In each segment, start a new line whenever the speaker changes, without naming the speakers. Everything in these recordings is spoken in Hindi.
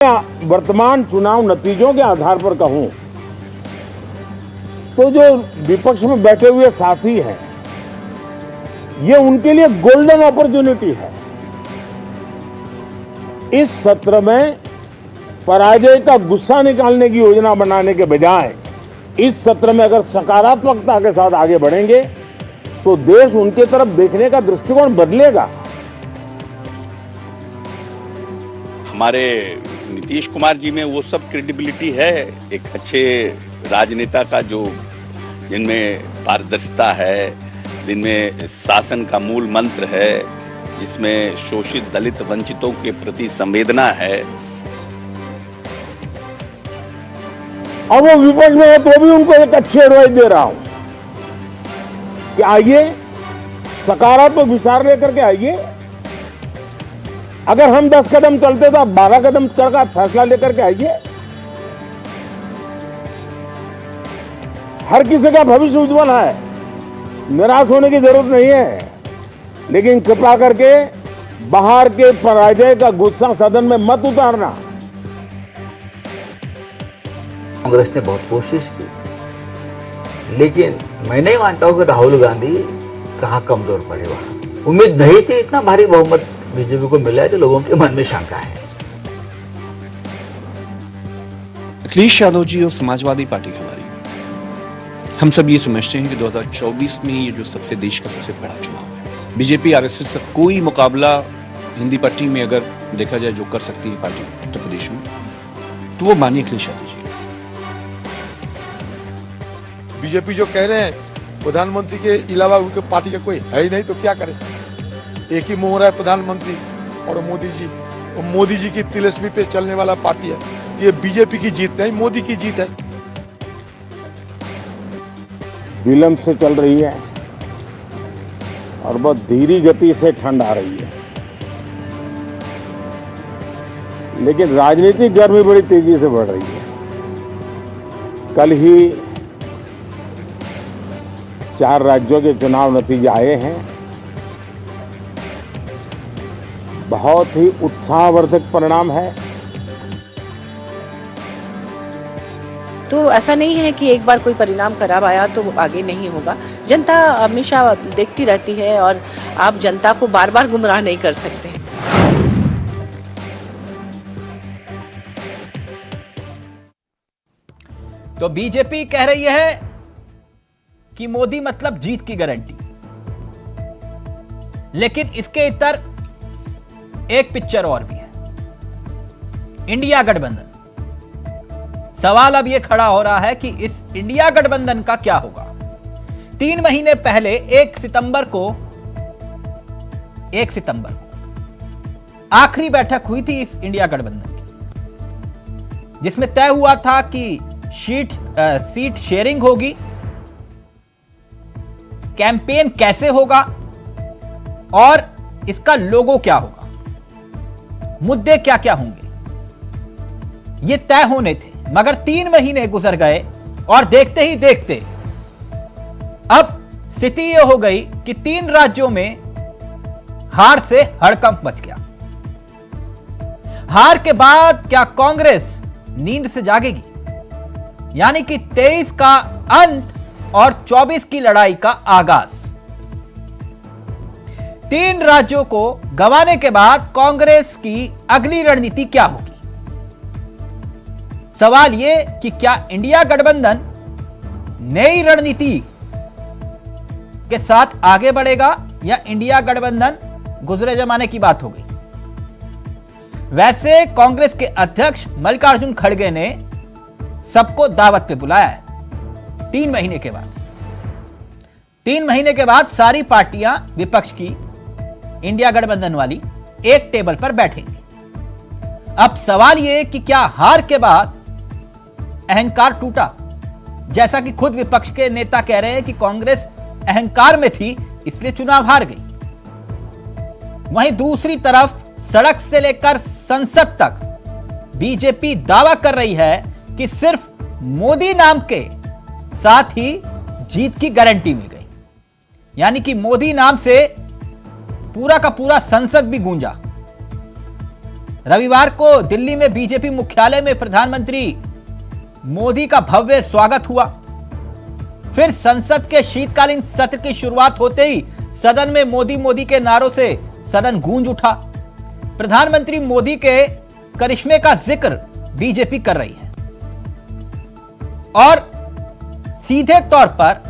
वर्तमान चुनाव नतीजों के आधार पर कहूं तो जो विपक्ष में बैठे हुए साथी हैं, ये उनके लिए गोल्डन अपॉर्चुनिटी है। इस सत्र में पराजय का गुस्सा निकालने की योजना बनाने के बजाय इस सत्र में अगर सकारात्मकता के साथ आगे बढ़ेंगे तो देश उनके तरफ देखने का दृष्टिकोण बदलेगा।
हमारे नीतीश कुमार जी में वो सब क्रेडिबिलिटी है, एक अच्छे राजनेता का, जो जिनमें पारदर्शिता है, जिनमें शासन का मूल मंत्र है, जिसमें शोषित दलित वंचितों के प्रति संवेदना है।
और वो विपक्ष में है तो भी उनको एक अच्छी एडवाइस दे रहा हूं कि आइए सकारात्मक विचार लेकर के आइए। अगर हम 10 कदम चलते तो आप 12 कदम चलकर फैसला लेकर के आइए। हर किसी का भविष्य उज्जवल है, निराश होने की जरूरत नहीं है, लेकिन कृपा करके बाहर के पराजय का गुस्सा सदन में मत उतारना।
कांग्रेस ने बहुत कोशिश की, लेकिन मैं नहीं मानता हूं कि राहुल गांधी कहां कमजोर पड़े। वहां उम्मीद नहीं थी इतना भारी बहुमत बीजेपी को मिला है, तो लोगों के मन में शंका है।
अखिलेश यादव जी और समाजवादी पार्टी हमारी, हम सब ये समझते हैं कि 2024 में ये जो सबसे देश का सबसे बड़ा चुनाव है, बीजेपी आरएसएस का कोई मुकाबला हिंदी पट्टी में अगर देखा जाए जो कर सकती है पार्टी उत्तर प्रदेश में, तो वो मानिए अखिलेश यादव जी।
बीजेपी जो कह रहे हैं प्रधानमंत्री के अलावा उनके पार्टी का कोई है ही नहीं, तो क्या करें। एक ही मोहरा है प्रधानमंत्री और मोदी जी, और मोदी जी की तिलस्मी पे चलने वाला पार्टी है। ये बीजेपी की जीत नहीं, मोदी की जीत है।
विलंब से चल रही है और बहुत धीमी गति से ठंड आ रही है, लेकिन राजनीतिक गर्मी बड़ी तेजी से बढ़ रही है। कल ही 4 राज्यों के चुनाव नतीजे आए हैं। बहुत ही उत्साहवर्धक परिणाम है।
तो ऐसा नहीं है कि एक बार कोई परिणाम खराब आया तो आगे नहीं होगा। जनता हमेशा देखती रहती है और आप जनता को बार बार गुमराह नहीं कर सकते।
तो बीजेपी कह रही है कि मोदी मतलब जीत की गारंटी, लेकिन इसके इतर एक पिक्चर और भी है, इंडिया गठबंधन। सवाल अब यह खड़ा हो रहा है कि इस इंडिया गठबंधन का क्या होगा। 3 महीने पहले 1 सितंबर को आखिरी बैठक हुई थी इस इंडिया गठबंधन की, जिसमें तय हुआ था कि सीट शेयरिंग होगी, कैंपेन कैसे होगा और इसका लोगो क्या होगा, मुद्दे क्या क्या होंगे, ये तय होने थे। मगर 3 महीने गुजर गए और देखते ही देखते अब स्थिति यह हो गई कि 3 राज्यों में हार से हड़कंप मच गया। हार के बाद क्या कांग्रेस नींद से जागेगी? यानी कि 23 का अंत और 24 की लड़ाई का आगाज। 3 राज्यों को गंवाने के बाद कांग्रेस की अगली रणनीति क्या होगी? सवाल यह कि क्या इंडिया गठबंधन नई रणनीति के साथ आगे बढ़ेगा या इंडिया गठबंधन गुजरे जमाने की बात हो गई। वैसे कांग्रेस के अध्यक्ष मल्लिकार्जुन खड़गे ने सबको दावत पे बुलाया है। 3 महीने के बाद 3 महीने के बाद सारी पार्टियां विपक्ष की, इंडिया गठबंधन वाली, एक टेबल पर बैठेंगी। अब सवाल यह कि क्या हार के बाद अहंकार टूटा? जैसा कि खुद विपक्ष के नेता कह रहे हैं कि कांग्रेस अहंकार में थी इसलिए चुनाव हार गई। वहीं दूसरी तरफ सड़क से लेकर संसद तक बीजेपी दावा कर रही है कि सिर्फ मोदी नाम के साथ ही जीत की गारंटी मिल गई। यानी कि मोदी नाम से पूरा का पूरा संसद भी गूंजा। रविवार को दिल्ली में बीजेपी मुख्यालय में प्रधानमंत्री मोदी का भव्य स्वागत हुआ। फिर संसद के शीतकालीन सत्र की शुरुआत होते ही सदन में मोदी मोदी के नारों से सदन गूंज उठा। प्रधानमंत्री मोदी के करिश्मे का जिक्र बीजेपी कर रही है और सीधे तौर पर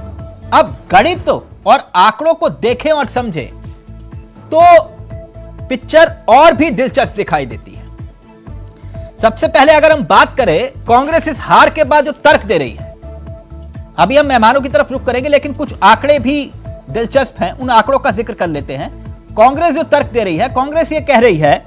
अब गणित और आंकड़ों को देखें और समझें तो पिक्चर और भी दिलचस्प दिखाई देती है। सबसे पहले अगर हम बात करें कांग्रेस इस हार के बाद जो तर्क दे रही है, अभी हम मेहमानों की तरफ रुख करेंगे, लेकिन कुछ आंकड़े भी दिलचस्प हैं, उन आंकड़ों का जिक्र कर लेते हैं। कांग्रेस जो तर्क दे रही है, कांग्रेस ये कह रही है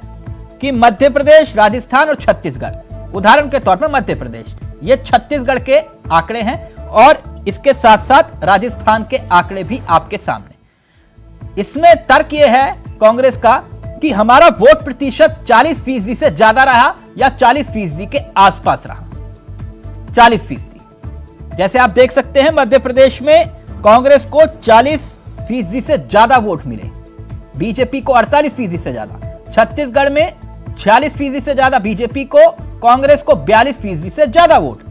कि मध्य प्रदेश, राजस्थान और छत्तीसगढ़, उदाहरण के तौर पर मध्य प्रदेश, ये छत्तीसगढ़ के आंकड़े हैं और इसके साथ साथ राजस्थान के आंकड़े भी आपके सामने। इसमें तर्क यह है कांग्रेस का कि हमारा वोट प्रतिशत 40% से ज्यादा रहा या 40% के आसपास रहा। 40%। जैसे आप देख सकते हैं मध्य प्रदेश में कांग्रेस को 40% से ज्यादा वोट मिले, बीजेपी को 48% से ज्यादा, छत्तीसगढ़ में 46% से ज्यादा बीजेपी को, कांग्रेस को 42% से ज्यादा वोट।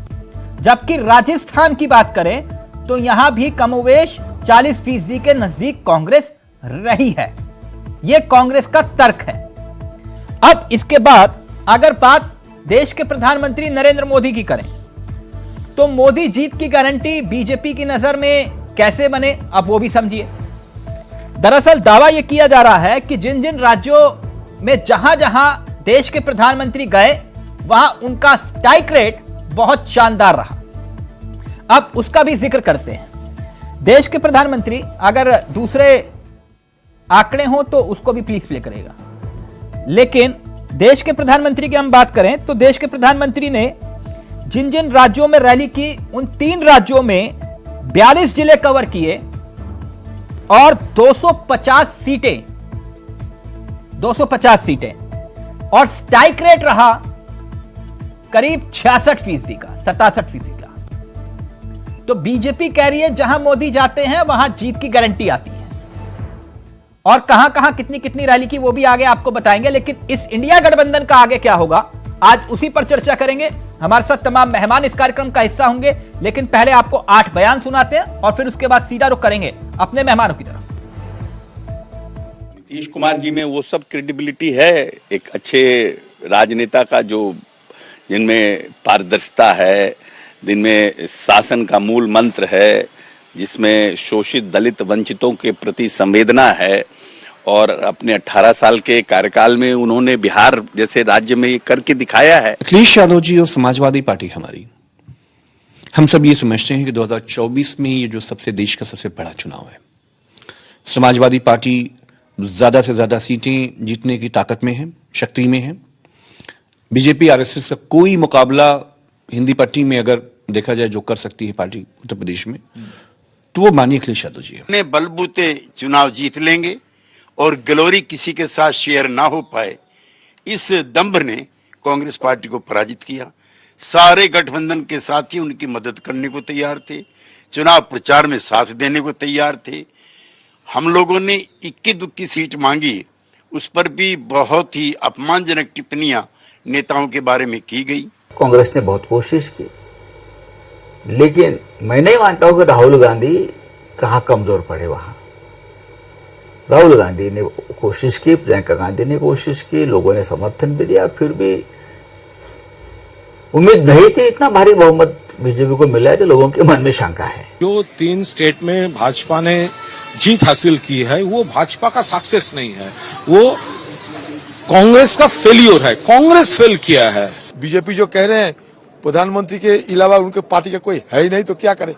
जबकि राजस्थान की बात करें तो यहां भी कमोवेश 40% के नजदीक कांग्रेस रही है। यह कांग्रेस का तर्क है। अब इसके बाद अगर बात देश के प्रधानमंत्री नरेंद्र मोदी की करें तो मोदी जीत की गारंटी बीजेपी की नजर में कैसे बने, अब वो भी समझिए। दरअसल दावा यह किया जा रहा है कि जिन जिन राज्यों में जहां जहां देश के प्रधानमंत्री गए वहां उनका स्ट्राइक रेट बहुत शानदार रहा। अब उसका भी जिक्र करते हैं। देश के प्रधानमंत्री, अगर दूसरे आंकड़े हो तो उसको भी प्लीज प्ले करेगा, लेकिन देश के प्रधानमंत्री की हम बात करें तो देश के प्रधानमंत्री ने जिन जिन राज्यों में रैली की उन 3 राज्यों में 42 जिले कवर किए और 250 सीटें और स्ट्राइक रेट रहा करीब 66% का, 67% का। तो बीजेपी कह रही है जहां मोदी जाते हैं वहां जीत की गारंटी आती है और कहां कहां कितनी कितनी रैली की वो भी आगे आपको बताएंगे। लेकिन इस इंडिया गठबंधन का आगे क्या होगा, आज उसी पर चर्चा करेंगे। हमारे साथ तमाम मेहमान इस कार्यक्रम का हिस्सा होंगे, लेकिन पहले आपको 8 बयान सुनाते हैं और फिर उसके बाद सीधा रुख करेंगे अपने मेहमानों की तरफ।
नीतीश कुमार जी में वो सब क्रेडिबिलिटी है एक अच्छे राजनेता का, जो जिनमें पारदर्शिता है, जिनमें शासन का मूल मंत्र है, जिसमें शोषित दलित वंचितों के प्रति संवेदना है और अपने 18 साल के कार्यकाल में उन्होंने बिहार जैसे राज्य में ये करके दिखाया है।
अखिलेश यादव जी और समाजवादी पार्टी हमारी, हम सब ये समझते हैं कि 2024 में ये जो देश का सबसे बड़ा चुनाव है, समाजवादी पार्टी ज्यादा से ज्यादा सीटें जीतने की ताकत में है, शक्ति में है। बीजेपी आरएसएस का कोई मुकाबला हिंदी पट्टी में अगर देखा जाए जो कर सकती है पार्टी उत्तर प्रदेश में, तो वो माननीय अखिलेश यादव जी है।
अपने बलबूते चुनाव जीत लेंगे और ग्लोरी किसी के साथ शेयर ना हो पाए, इस दंभ ने कांग्रेस पार्टी को पराजित किया। सारे गठबंधन के साथी उनकी मदद करने को तैयार थे, चुनाव प्रचार में साथ देने को तैयार थे। हम लोगों ने इक्की दुक्की सीट मांगी, उस पर भी बहुत ही अपमानजनक टिप्पणियां नेताओं के बारे में की गई।
कांग्रेस ने बहुत कोशिश की, लेकिन मैं नहीं मानता हूं कि राहुल गांधी कहां कमजोर पड़े। वहां राहुल गांधी ने कोशिश की, प्रियंका गांधी ने कोशिश की, लोगों ने समर्थन भी दिया, फिर भी उम्मीद नहीं थी इतना भारी बहुमत बीजेपी को मिला है, तो लोगों के मन में शंका है।
जो 3 स्टेट में भाजपा ने जीत हासिल की है वो भाजपा का सक्सेस नहीं है, वो कांग्रेस का फेलियर है। कांग्रेस फेल किया है।
बीजेपी जो कह रहे हैं प्रधानमंत्री के अलावा उनके पार्टी का कोई है ही नहीं तो क्या करे।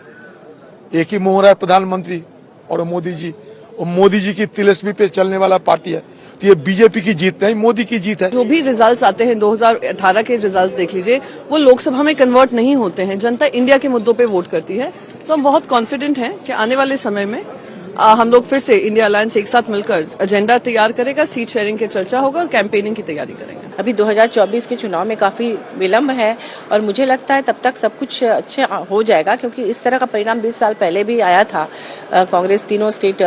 एक ही मोहरा है प्रधानमंत्री और मोदी जी, और मोदी जी की तिलस्मी पे चलने वाला पार्टी है। तो ये बीजेपी की जीत नहीं, मोदी की जीत है।
जो भी रिजल्ट्स आते हैं 2018 के रिजल्ट्स देख लीजिए, वो लोकसभा में कन्वर्ट नहीं होते हैं। जनता इंडिया के मुद्दों पे वोट करती है। तो हम बहुत कॉन्फिडेंट हैं कि आने वाले समय में हम लोग फिर से इंडिया अलायंस एक साथ मिलकर एजेंडा तैयार करेगा, सीट शेयरिंग की चर्चा होगा और कैंपेनिंग की तैयारी करेंगे।
अभी 2024 के चुनाव में काफ़ी विलंब है और मुझे लगता है तब तक सब कुछ अच्छा हो जाएगा, क्योंकि इस तरह का परिणाम 20 साल पहले भी आया था। कांग्रेस तीनों स्टेट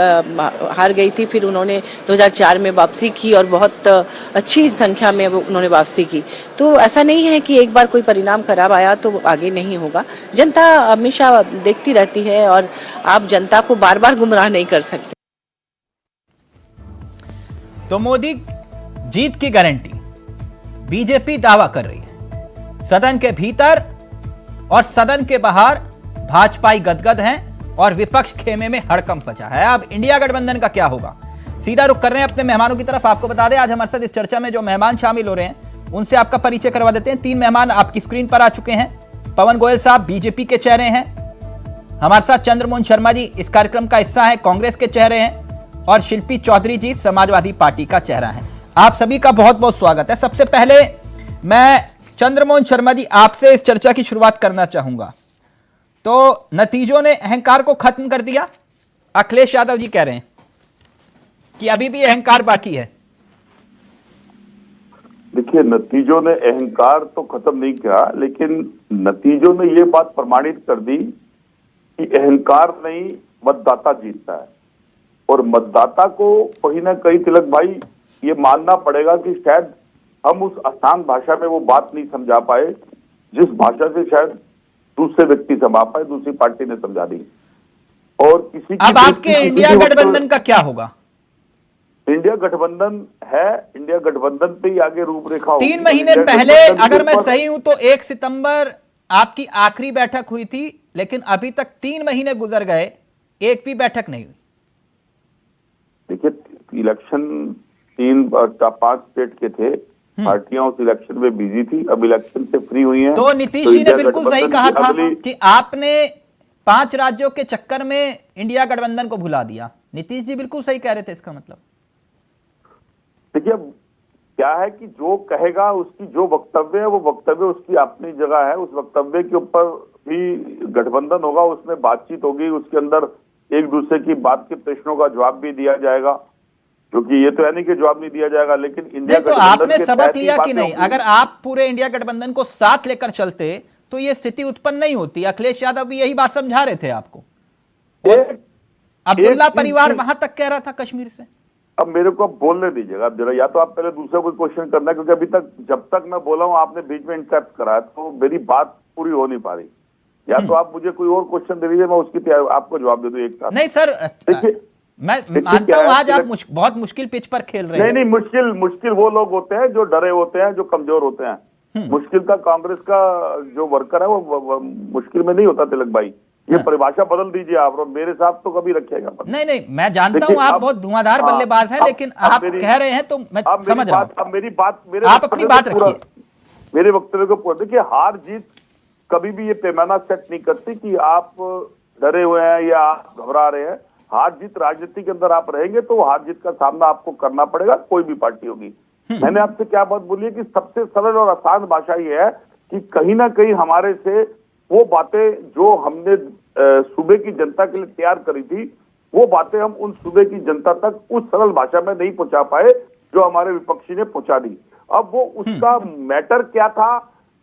हार गई थी, फिर उन्होंने 2004 में वापसी की और बहुत अच्छी संख्या में उन्होंने वापसी की। तो ऐसा नहीं है कि एक बार कोई परिणाम खराब आया तो आगे नहीं होगा। जनता हमेशा देखती रहती है और आप जनता को बार बार गुमराह नहीं कर सकते।
तो मोदी जीत की गारंटी बीजेपी दावा कर रही है। सदन के भीतर और सदन के बाहर भाजपाई गदगद हैं और विपक्ष खेमे में हड़कंप मचा है। अब इंडिया गठबंधन का क्या होगा, सीधा रुख कर रहे हैं अपने मेहमानों की तरफ। आपको बता दें आज हमारे साथ इस चर्चा में जो मेहमान शामिल हो रहे हैं उनसे आपका परिचय करवा देते हैं। 3 मेहमान आपकी स्क्रीन पर आ चुके हैं। पवन गोयल साहब बीजेपी के चेहरे हैं, हमारे साथ चंद्रमोहन शर्मा जी इस कार्यक्रम का हिस्सा है, कांग्रेस के चेहरे हैं, और शिल्पी चौधरी जी समाजवादी पार्टी का चेहरा है। आप सभी का बहुत बहुत स्वागत है। सबसे पहले मैं चंद्रमोहन शर्मा जी आपसे इस चर्चा की शुरुआत करना चाहूंगा। तो नतीजों ने अहंकार को खत्म कर दिया, अखिलेश यादव जी कह रहे हैं कि अभी भी अहंकार बाकी है।
देखिए, नतीजों ने अहंकार तो खत्म नहीं किया, लेकिन नतीजों ने ये बात प्रमाणित कर दी कि अहंकार नहीं, मतदाता जीतता है। और मतदाता को कहीं ना कहीं तिलक भाई ये मानना पड़ेगा कि शायद हम उस आसान भाषा में वो बात नहीं समझा पाए जिस भाषा से शायद दूसरे व्यक्ति समझा पाए, दूसरी पार्टी ने समझा दी। और किसी की
अब आपके इंडिया गठबंधन का क्या होगा?
इंडिया गठबंधन है, इंडिया गठबंधन पे ही आगे रूपरेखा होगी।
3 महीने पहले अगर मैं सही हूं तो 1 सितंबर आपकी आखिरी बैठक हुई थी, लेकिन अभी तक 3 महीने गुजर गए, एक भी बैठक नहीं हुई।
देखिए, इलेक्शन 3-5 स्टेट के थे, पार्टियां उस इलेक्शन में बिजी थी, अब इलेक्शन से फ्री हुई हैं।
तो नीतीश जी ने बिल्कुल सही कहा था कि आपने 5 राज्यों के चक्कर में इंडिया गठबंधन को भुला दिया। नीतीश जी बिल्कुल सही कह रहे थे। इसका मतलब
देखिए, अब क्या है कि जो कहेगा उसकी जो वक्तव्य है वो वक्तव्य उसकी अपनी जगह है। उस वक्तव्य के ऊपर भी गठबंधन होगा, उसमें बातचीत होगी, उसके अंदर एक दूसरे की बात के प्रश्नों का जवाब भी दिया जाएगा, क्योंकि ये तो है नहीं कि जवाब नहीं दिया जाएगा। लेकिन इंडिया
तो आपने सबक लिया कि नहीं? अगर आप पूरे इंडिया गठबंधन को साथ लेकर चलते तो ये स्थिति उत्पन्न नहीं होती। अखिलेश यादव भी यही बात समझा रहे थे आपको। अब्दुल्ला परिवार वहां तक कह रहा था कश्मीर से।
अब मेरे को अब बोलने दीजिएगा अब जरा, या तो आप पहले दूसरा कोई क्वेश्चन करना है, क्योंकि अभी तक जब तक मैं बोला हूं आपने बीच में इंटरप्ट करा तो मेरी बात पूरी हो नहीं पा रही। या तो आप मुझे कोई और क्वेश्चन दे दीजिए, मैं उसकी आपको जवाब दे दूं एक साथ।
नहीं सर, मैं मानता हूं आज आप बहुत मुश्किल पिच पर खेल रहे हैं।
नहीं, मुश्किल वो लोग होते हैं जो डरे होते हैं, जो कमजोर होते हैं। मुश्किल का कांग्रेस का जो वर्कर है वो मुश्किल में नहीं होता तिलक भाई। ये परिभाषा बदल दीजिए आप, और मेरे साथ तो कभी रखिएगा।
नहीं, मैं जानता हूं आप बहुत धुआंधार बल्लेबाज हैं, लेकिन आप कह रहे हैं तो मैं समझ रहा हूं।
अब मेरी बात,
आप अपनी बात रखिए,
मेरे वक्तव्य को पूरा देखिए। हार जीत कभी भी ये पैमाना सेट नहीं करती कि आप डरे हुए हैं या आप घबरा रहे हैं। हार जीत राजनीति के अंदर आप रहेंगे तो हार जीत का सामना आपको करना पड़ेगा, कोई भी पार्टी होगी। मैंने आपसे क्या बात बोली है कि सबसे सरल और आसान भाषा ये है कि कहीं ना कहीं हमारे से वो बातें जो हमने सूबे की जनता के लिए तैयार करी थी, वो बातें हम उन सूबे की जनता तक उस सरल भाषा में नहीं पहुंचा पाए जो हमारे विपक्षी ने पहुंचा दी। अब वो उसका मैटर क्या था,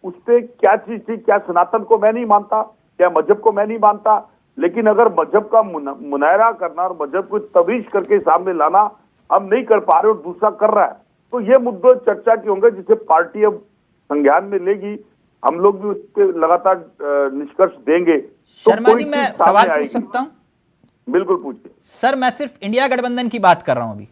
उस पर क्या चीज थी, क्या सनातन को मैं नहीं मानता, क्या मजहब को मैं नहीं मानता, लेकिन अगर मजहब का मुनायरा करना और मजहब को तवीज करके सामने लाना हम नहीं कर पा रहे और दूसरा कर रहा है, तो ये मुद्दे चर्चा के होंगे जिसे पार्टी अब संज्ञान में लेगी। हम लोग भी उस पर लगातार निष्कर्ष देंगे।
शर्मा जी, मैं सवाल पूछ सकता हूं?
बिल्कुल पूछिए
सर। मैं सिर्फ इंडिया गठबंधन की बात कर रहा हूं अभी।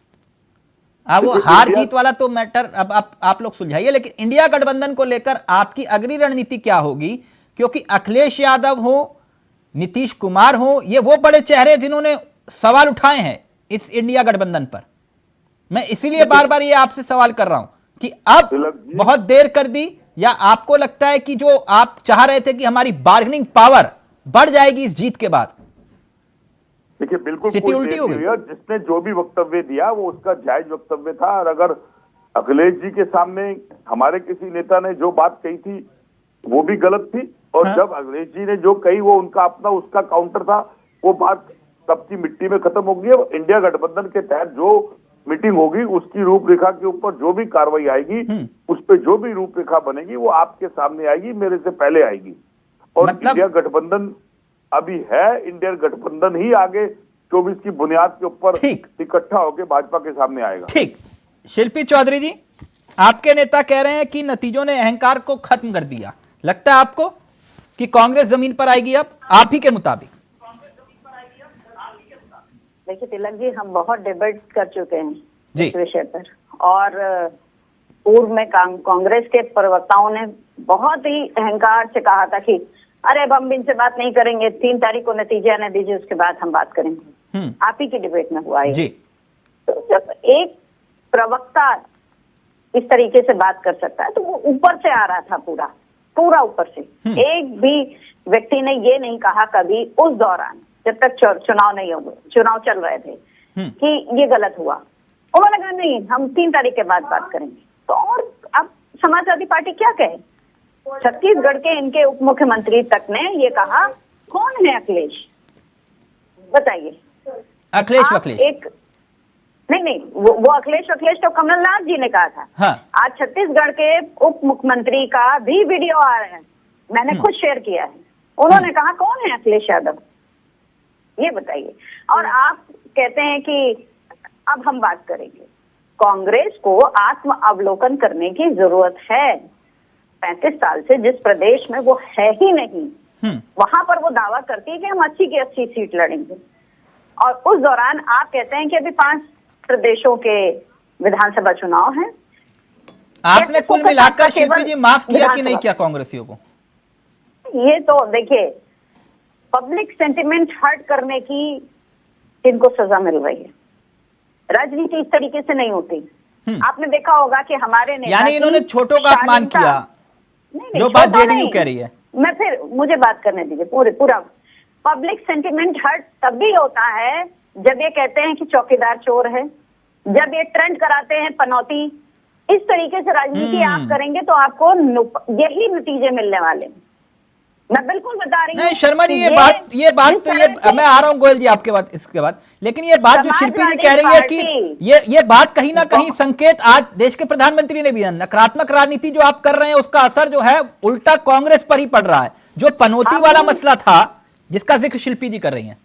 वो हार जीत वाला तो मैटर अब आप लोग सुलझाइए, लेकिन इंडिया गठबंधन को लेकर आपकी अग्नि रणनीति क्या होगी? क्योंकि अखिलेश यादव हो, नीतीश कुमार हो, ये वो बड़े चेहरे जिन्होंने सवाल उठाए हैं इस इंडिया गठबंधन पर। मैं इसीलिए बार बार ये आपसे सवाल कर रहा हूं कि अब बहुत देर कर दी, या आपको लगता है कि जो आप चाह रहे थे कि हमारी बार्गेनिंग पावर बढ़ जाएगी इस जीत के बाद?
देखिए, बिल्कुल कोई उल्टी हो गई। जिसने जो भी वक्तव्य दिया वो उसका जायज वक्तव्य था, और अगर अखिलेश जी के सामने हमारे किसी नेता ने जो बात कही थी वो भी गलत थी, और जब अखिलेश जी ने जो कही वो उनका अपना उसका काउंटर था, वो बात तब की मिट्टी में खत्म हो गई है। इंडिया गठबंधन के तहत जो मीटिंग होगी, उसकी रूपरेखा के ऊपर जो भी कार्रवाई आएगी, उस पे जो भी रूपरेखा बनेगी वो आपके सामने आएगी, मेरे से पहले आएगी। और इंडिया गठबंधन अभी है, इंडिया गठबंधन ही आगे 24 की बुनियाद के ऊपर इकट्ठा होकर भाजपा के सामने आएगा।
ठीक। शिल्पी चौधरी जी, आपके नेता कह रहे हैं कि नतीजों ने अहंकार को खत्म कर दिया। लगता है आपको कि कांग्रेस जमीन पर आएगी अब आप ही के मुताबिक?
देखिए तिलक जी, हम बहुत डिबेट कर चुके हैं
जी
इस विषय पर, और पूर्व में कांग्रेस के प्रवक्ताओं ने बहुत ही अहंकार से कहा था कि अरे अब हम इनसे बात नहीं करेंगे, 3 तारीख को नतीजे आने दीजिए, उसके बाद हम बात करेंगे। आप ही की डिबेट में हुआ है। तो जब एक प्रवक्ता इस तरीके से बात कर सकता है तो वो ऊपर से आ रहा था, पूरा ऊपर से। एक भी व्यक्ति ने ये नहीं कहा कभी उस दौरान, जब तक चुनाव चल रहे थे, कि ये गलत हुआ। उन्होंने कहा नहीं, हम 3 तारीख के बाद बात करेंगे। तो और अब समाजवादी पार्टी क्या कहे? छत्तीसगढ़ के इनके उप मुख्यमंत्री तक ने ये कहा, कौन है अखिलेश, बताइए।
अखिलेश
एक नहीं, वो अखिलेश तो कमलनाथ जी ने कहा था।
हाँ।
आज छत्तीसगढ़ के उप मुख्यमंत्री का भी वीडियो आ रहा है, मैंने खुद शेयर किया है। उन्होंने कहा कौन है अखिलेश यादव, ये बताइए। और आप कहते हैं कि अब हम बात करेंगे। कांग्रेस को आत्म अवलोकन करने की जरूरत है। 35 साल से जिस प्रदेश में वो है ही नहीं, वहां पर वो दावा करती है कि हम 80 की 80 सीट लड़ेंगे, और उस दौरान आप कहते हैं कि अभी 5 प्रदेशों के विधानसभा चुनाव हैं।
आपने कुल मिलाकर शिल्पी जी माफ किया कि नहीं किया कांग्रेसियों को?
ये तो देखिए, पब्लिक सेंटिमेंट हर्ट करने की इनको सजा मिल रही है। राजनीति इस तरीके से नहीं होती। आपने देखा होगा कि हमारे नेता,
यानी इन्होंने छोटों का अपमान किया, जो बात जेडीयू कह रही है।
मुझे बात करने दीजिए। पूरा पब्लिक सेंटिमेंट हर्ट तभी होता है जब ये कहते हैं कि चौकीदार चोर है, जब ये ट्रेंड कराते हैं पनौती। इस तरीके से राजनीति आप करेंगे तो आपको यही नतीजे मिलने वाले हैं। मैं बिल्कुल बता रही हूँ।
नहीं शर्मा जी, ये बात मैं आ रहा हूँ गोयल जी आपके बाद, इसके बाद। लेकिन ये बात जो शिल्पी जी कह रही है कि ये बात कहीं ना कहीं संकेत, आज देश के प्रधानमंत्री ने भी, नकारात्मक राजनीति जो आप कर रहे हैं उसका असर जो है उल्टा कांग्रेस पर ही पड़ रहा है। जो पनौती वाला मसला था जिसका जिक्र शिल्पी जी कर रही है।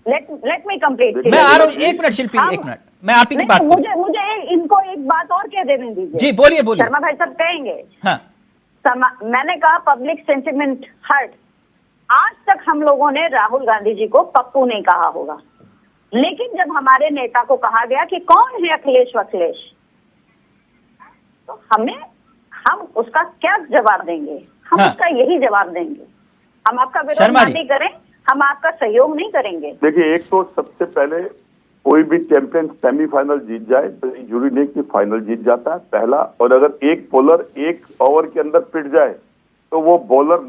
Let me complete.
मैं आ रहा हूँ, 1 मिनट शिल्पी जी, 1 मिनट, मैं आप ही की बात करूं।
मुझे इनको एक बात और कह देने दीजिए।
जी बोलिए।
शर्मा भाई सब कहेंगे।
हाँ।
मैंने कहा पब्लिक सेंटिमेंट हर्ट। आज तक हम लोगों ने राहुल गांधी जी को पप्पू नहीं कहा होगा, लेकिन जब हमारे नेता को कहा गया कि कौन है अखिलेश, तो हम उसका क्या जवाब देंगे? हम उसका यही जवाब देंगे। हम आपका विरोध नहीं करें, हम आपका सहयोग नहीं करेंगे।
देखिए, एक तो सबसे पहले कोई भी चैंपियन सेमीफाइनल जीत जाए तो जरूरी नहीं कि फाइनल जीत जाता है, पहला। और अगर एक बॉलर 1 ओवर के अंदर पिट जाए तो वो बॉलर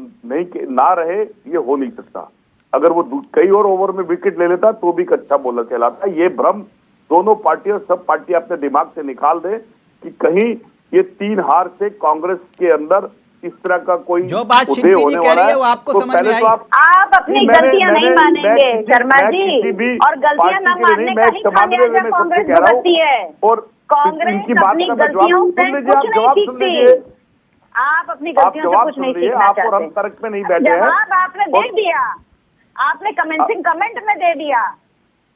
ना रहे, ये हो नहीं सकता। अगर वो कई और ओवर में विकेट ले लेता तो भी एक अच्छा बॉलर कहलाता है। ये भ्रम दोनों पार्टियां, सब पार्टी अपने दिमाग से निकाल दे कि कहीं ये 3 हार से कांग्रेस के अंदर इस तरह का कोई
जो बात शिल्पी जी कह रही है वो आपको समझ में आई।
आप अपनी गलतियां नहीं मानेंगे शर्मा जी, और गलतियां न मानने का ही खामियाजा कांग्रेस भुगतती है। और कांग्रेस अपनी गलतियों से कुछ नहीं सीखती। आप अपनी गलतियों से कुछ नहीं सीखना चाहते। जवाब आपने दे दिया, आपने कमेंट में दे दिया।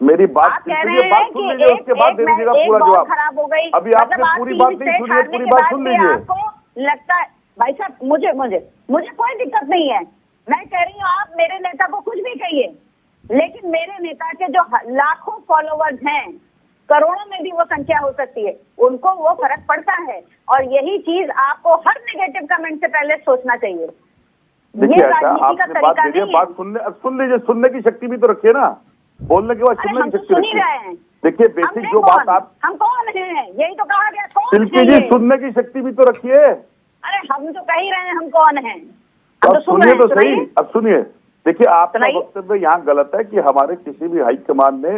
मेरी बात
कह रहे हैं कि
उसके बाद दे दीजिएगा पूरा जवाब।
खराब हो गई,
अभी आपने पूरी बात नहीं सुनी, पूरी बात सुन लीजिए।
आपको लगता है भाई साहब, मुझे कोई दिक्कत नहीं है। मैं कह रही हूँ आप मेरे नेता को कुछ भी कहिए, लेकिन मेरे नेता के जो लाखों फॉलोवर्स हैं, करोड़ों में भी वो संख्या हो सकती है, उनको वो फर्क पड़ता है। और यही चीज आपको हर नेगेटिव कमेंट से पहले सोचना चाहिए।
देखिए, आपने बात कीजिए, बात सुन लीजिए। सुनने की शक्ति भी तो रखिए ना, बोलने के बाद सुनने की शक्ति रखिए। देखिए, बेसिक जो बात
हम कौन है, यही तो कहा गया, कौन
शिल्पी जी, सुनने की शक्ति भी तो रखिए।
अरे हम तो कह ही रहे हैं हम कौन हैं।
अब सुनिए तो सही, अब सुनिए। देखिए, आपका वक्तव्य यहाँ गलत है कि हमारे किसी भी हाईकमान ने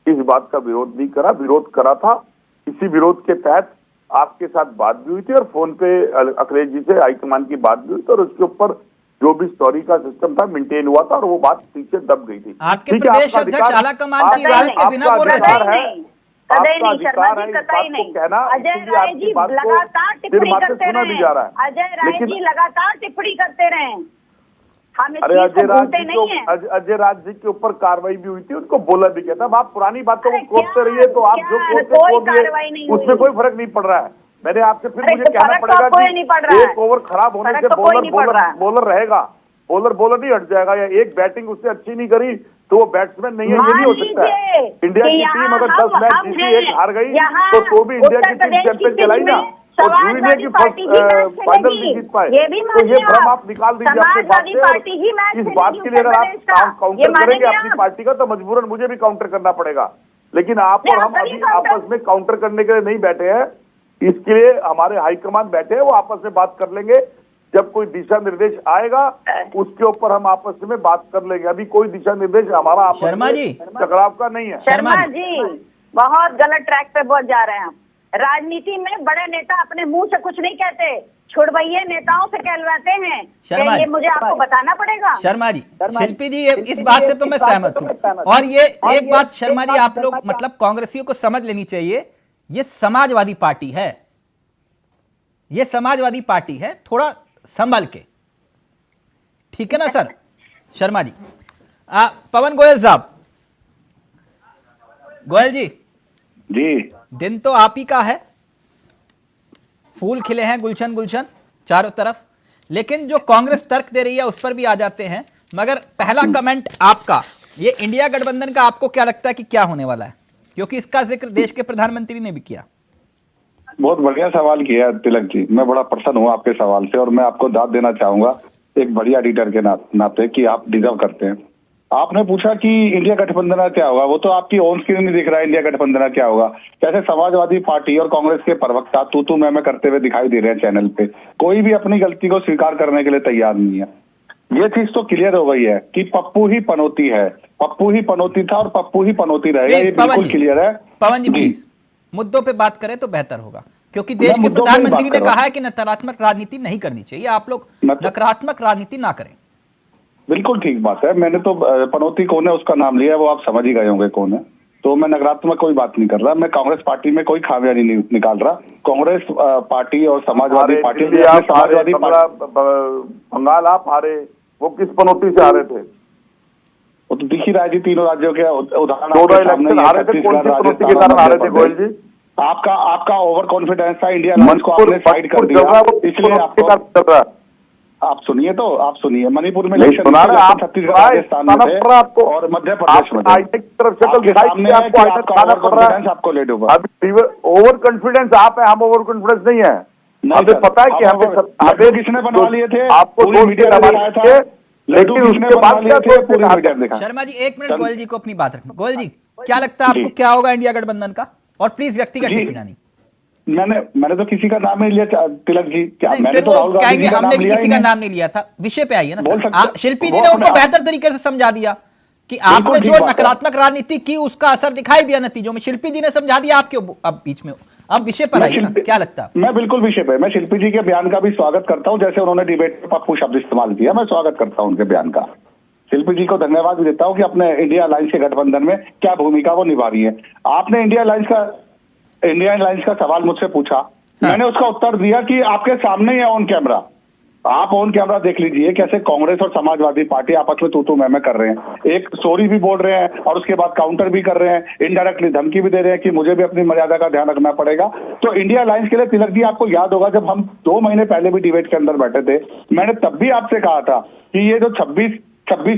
इस बात का विरोध नहीं करा। विरोध करा था, इसी विरोध के तहत आपके साथ बात भी हुई थी और फोन पे अखिलेश जी से हाईकमान की बात भी हुई थी, और उसके ऊपर जो भी स्टोरी का सिस्टम था मेंटेन हुआ था, और वो बात पीछे दब गई थी।
आपके प्रदेश अध्यक्ष आलाकमान की राय के बिना बोल रहे थे।
कतई
आपका
नहीं शर्मा
अधिकार है
जी,
इस
कतई
बात को
नहीं।
कहना,
अजय
इसीलिए
राय
आपकी
जी
बात को
लगातार
सिर
टिप्पणी
माथे
करते
सुना भी जा रहा
रहे।
है।
अजय राय
लेकिन
जी लगातार टिप्पणी करते रहे। हम इस
अरे
चीज
अजय
को
राज
भूलते
जी
नहीं है।
अजय राज जी के ऊपर कार्रवाई भी हुई थी, उनको बोला भी गया था। अब आप पुरानी बातों को
अरे
कोसते
क्या-
रहिए, तो आप
क्या
जो कोसते
कोई
कोस
कार्रवाई
दिए
नहीं
उसमें
हुई।
कोई फर्क नहीं पड़ रहा है। मैंने आपसे फिर
अरे
मुझे
तो
कहना
फर्क तो
पड़ेगा
आपको ही नहीं पड़ रहा
कि
है।
एक ओवर खराब होने
फर्क
से
तो कोई नहीं पड़ रहा है।
बॉलर रहेगा, बॉलर नहीं हट जाएगा, या एक बैटिंग उससे अच्छी नहीं करी तो वो बैट्समैन नहीं है, ये नहीं हो सकता है। इंडिया की टीम अगर 10 मैच जीती, एक हार गई, तो भी इंडिया की टीम चैंपियन कहलाई ना। और जरूरी नहीं है कि फाइनल नहीं जीत पाए।
ये भी
तो ये भ्रम आप निकाल दीजिए अपने बात
समाजवादी पार्टी ही
से।
मैच
इस बात के लिए अगर आप काउंटर करेंगे अपनी पार्टी का, तो मजबूरन मुझे भी काउंटर करना पड़ेगा। लेकिन आप और हम अभी आपस में काउंटर करने के लिए नहीं बैठे हैं। इसके लिए हमारे हाईकमान बैठे हैं, वो आपस में बात कर लेंगे। जब कोई दिशा निर्देश आएगा उसके ऊपर हम आपस में बात कर लेंगे। अभी कोई दिशा निर्देश हमारा आपस
शर्मा
में
जी,
टकराव का नहीं है।
शर्मा जी बहुत गलत ट्रैक पे बहुत जा रहे हैं आप। राजनीति में बड़े नेता अपने मुंह से कुछ नहीं कहते, छुड़वैये नेताओं से कहलवाते हैं।
शर्मा
क्या ये
जी,
मुझे आपको बताना पड़ेगा?
शर्मा जी, शिल्पी जी, इस बात से तो मैं सहमत हूँ। और ये एक बात शर्मा जी, आप लोग मतलब कांग्रेसियों को समझ लेनी चाहिए, ये समाजवादी पार्टी है, ये समाजवादी पार्टी है, थोड़ा संभल के, ठीक है ना सर? शर्मा जी, पवन गोयल साहब, गोयल जी, दिन तो आप ही का है, फूल खिले हैं गुलशन गुलशन चारों तरफ, लेकिन जो कांग्रेस तर्क दे रही है उस पर भी आ जाते हैं। मगर पहला कमेंट आपका, ये इंडिया गठबंधन का आपको क्या लगता है कि क्या होने वाला है? क्योंकि इसका जिक्र देश के प्रधानमंत्री ने भी किया।
बहुत बढ़िया सवाल किया तिलक जी, मैं बड़ा प्रसन्न हूँ आपके सवाल से, और मैं आपको दाद देना चाहूंगा एक बढ़िया एडिटर के नाते कि आप डिजर्व करते हैं। आपने पूछा कि इंडिया गठबंधन का क्या होगा, वो तो आपकी ऑन स्क्रीन में दिख रहा है। इंडिया गठबंधन का क्या होगा, कैसे समाजवादी पार्टी और कांग्रेस के प्रवक्ता तू मैं करते हुए दिखाई दे रहे हैं चैनल पे। कोई भी अपनी गलती को स्वीकार करने के लिए तैयार नहीं है। ये चीज तो क्लियर हो गई है कि पप्पू ही पनौती है, पप्पू ही पनौती था और पप्पू ही पनौती रहेगा, ये बिल्कुल क्लियर है।
पवन जी प्लीज मुद्दों पे बात करें तो बेहतर होगा, क्योंकि देश के प्रधानमंत्री ने कहा है कि नकारात्मक राजनीति नहीं करनी चाहिए, आप लोग नकारात्मक राजनीति ना करें।
बिल्कुल ठीक बात है, मैंने तो पनौती कौन है उसका नाम लिया है, वो आप समझ ही गए होंगे कौन है। तो मैं नकारात्मक कोई बात नहीं कर रहा, मैं कांग्रेस पार्टी में कोई खामियां नहीं निकाल रहा। कांग्रेस पार्टी और समाजवादी पार्टी,
समाजवादी बंगाल आप हारे, वो किस पनौती से हारे थे?
वो तो दिख ही रहा है जी, तीनों राज्यों के उदाहरण
इलेक्शन हारे थे, कौन सी पनौती के कारण हारे थे गोयल जी?
आपका ओवर कॉन्फिडेंस था, इंडिया अलायंस को आपने साइड कर दिया, इसलिए आपको आप सुनिए तो आप सुनिए। मणिपुर में इलेक्शन, छत्तीसगढ़ राजस्थान में थे और मध्य प्रदेश में आपको ले डूबा।
ओवर कॉन्फिडेंस आप है, हम ओवर कॉन्फिडेंस नहीं है। हमें पता है कि हमें
किसने बनवा लिए थे,
आपको मीडिया बनाया था, लेकिन उसके बाद
पूरी मीडिया देखा।
शर्मा जी एक मिनट, गोयल जी को अपनी बात रखना। गोयल जी क्या लगता है आपको क्या होगा इंडिया गठबंधन का? और प्लीज व्यक्तिगत टिप्पणी नहीं।
मैंने तो किसी का नाम नहीं लिया तिलक जी, क्या मैंने
फिर
तो राहुल गांधी का
हमने भी किसी का
नाम
नाम नहीं लिया था। विषय पे आइए ना सर। शिल्पी जी ने उनको बेहतर तरीके से समझा दिया कि आपने जो नकारात्मक राजनीति की उसका असर दिखाई दिया नतीजों में। शिल्पी जी ने समझा दिया, आपके अब बीच में अब विषय पर आइए ना, क्या लगता है?
मैं बिल्कुल विषय पे, मैं शिल्पी जी के बयान का भी स्वागत करता हूं, जैसे उन्होंने डिबेट में पप्पू शब्द इस्तेमाल किया, मैं स्वागत करता हूं उनके बयान का। शिल्पी जी को धन्यवाद भी देता हूं कि अपने इंडिया अलायंस के गठबंधन में क्या भूमिका वो निभा रही है। आपने इंडिया अलायंस का सवाल मुझसे पूछा, मैंने उसका उत्तर दिया कि आपके सामने ही है ऑन कैमरा, आप ऑन कैमरा देख लीजिए कैसे कांग्रेस और समाजवादी पार्टी आपस में तू मैं कर रहे हैं। एक स्टोरी भी बोल रहे हैं और उसके बाद काउंटर भी कर रहे हैं, इनडायरेक्टली धमकी भी दे रहे हैं कि मुझे भी अपनी मर्यादा का ध्यान रखना पड़ेगा। तो इंडिया अलायंस के लिए तिलक जी आपको याद होगा, जब हम 2 महीने पहले भी डिबेट के अंदर बैठे थे, मैंने तब भी आपसे कहा था कि ये जो 26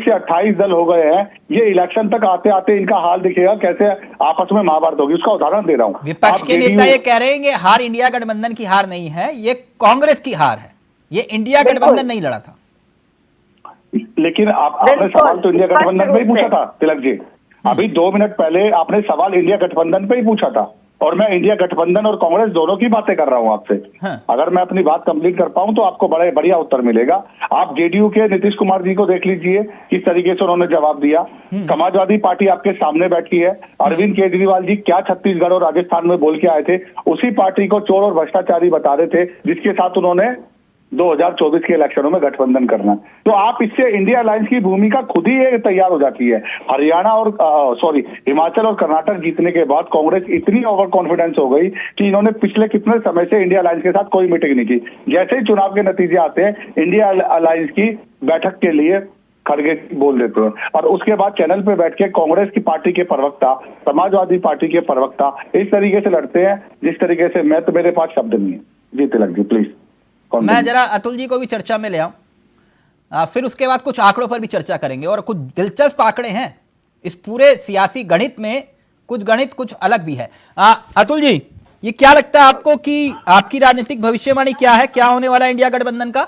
से 28 दल हो गए हैं, ये इलेक्शन तक आते आते इनका हाल दिखेगा कैसे आपस में महाभारत होगी। उसका उदाहरण दे रहा हूँ।
विपक्ष के नेता ये कह रहे हैं कि हार इंडिया गठबंधन की हार नहीं है, ये कांग्रेस की हार है, ये इंडिया गठबंधन नहीं लड़ा था।
लेकिन आपने सवाल तो इंडिया गठबंधन पे ही पूछा था तिलक जी, अभी 2 मिनट पहले आपने सवाल इंडिया गठबंधन पे ही पूछा था, और मैं इंडिया गठबंधन और कांग्रेस दोनों की बातें कर रहा हूं आपसे। अगर मैं अपनी बात कंप्लीट कर पाऊं तो आपको बड़ा बढ़िया उत्तर मिलेगा। आप जेडीयू के नीतीश कुमार जी को देख लीजिए किस तरीके से उन्होंने जवाब दिया। समाजवादी पार्टी आपके सामने बैठी है, अरविंद केजरीवाल जी क्या छत्तीसगढ़ और राजस्थान में बोल के आए थे, उसी पार्टी को चोर और भ्रष्टाचारी बता रहे थे, जिसके साथ उन्होंने 2024 के इलेक्शनों में गठबंधन करना। तो आप इससे इंडिया अलायंस की भूमिका खुद ही ये तैयार हो जाती है। हरियाणा और हिमाचल और कर्नाटक जीतने के बाद कांग्रेस इतनी ओवर कॉन्फिडेंस हो गई कि इन्होंने पिछले कितने समय से इंडिया अलायंस के साथ कोई मीटिंग नहीं की। जैसे ही चुनाव के नतीजे आते हैं, इंडिया अलायंस की बैठक के लिए खड़गे बोल देते हैं और उसके बाद चैनल पे बैठ के कांग्रेस की पार्टी के प्रवक्ता, समाजवादी पार्टी के प्रवक्ता इस तरीके से लड़ते हैं जिस तरीके से मैं तो मेरे पास शब्द नहीं है। जी तिलक जी प्लीज।
मैं जरा अतुल जी को भी चर्चा में ले आऊं, फिर उसके बाद कुछ आंकड़ों पर भी चर्चा करेंगे और कुछ दिलचस्प आंकड़े हैं इस पूरे सियासी गणित में, कुछ अलग भी है। अतुल जी, ये क्या लगता है आपको कि आपकी राजनीतिक भविष्यवाणी क्या है, क्या होने वाला है इंडिया गठबंधन का?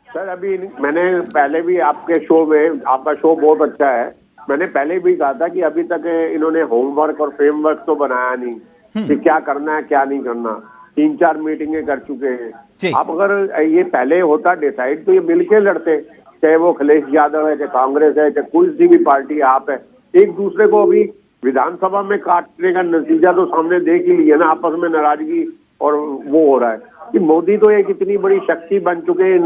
सर अभी मैंने पहले भी आपके शो में, आपका शो बहुत अच्छा है, मैंने पहले भी कहा था कि अभी तक इन्होंने होमवर्क और फ्रेमवर्क तो बनाया नहीं कि क्या करना है क्या नहीं करना। 3-4 मीटिंगें कर चुके हैं। आप अगर ये पहले होता डिसाइड तो ये मिलके लड़ते, चाहे वो अखिलेश यादव है, चाहे कांग्रेस है, चाहे कोई सी भी पार्टी आप है, एक दूसरे को अभी विधानसभा में काटने का नतीजा तो सामने देख ही लिया ना। आपस में नाराजगी और वो हो रहा है कि मोदी तो एक इतनी बड़ी शक्ति बन चुके हैं,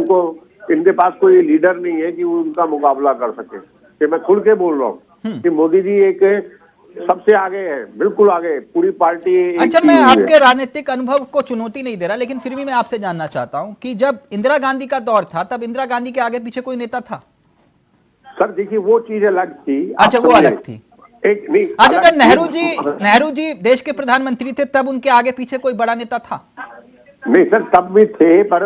इनके पास कोई लीडर नहीं है कि वो उनका मुकाबला कर सके। कि मैं खुल के बोल रहा हूँ कि मोदी जी एक सबसे आगे है, बिल्कुल आगे, पूरी पार्टी।
अच्छा, मैं आपके राजनीतिक अनुभव को चुनौती नहीं दे रहा, लेकिन फिर भी मैं आपसे जानना चाहता हूं कि जब इंदिरा गांधी का दौर था तब इंदिरा गांधी के आगे पीछे कोई नेता था?
सर देखिए वो चीज अलग थी।
अच्छा, वो अलग थी।
एक नहीं,
अच्छा, जब नेहरू जी देश के प्रधानमंत्री थे तब उनके आगे पीछे कोई बड़ा नेता था?
नहीं सर, तब भी थे, पर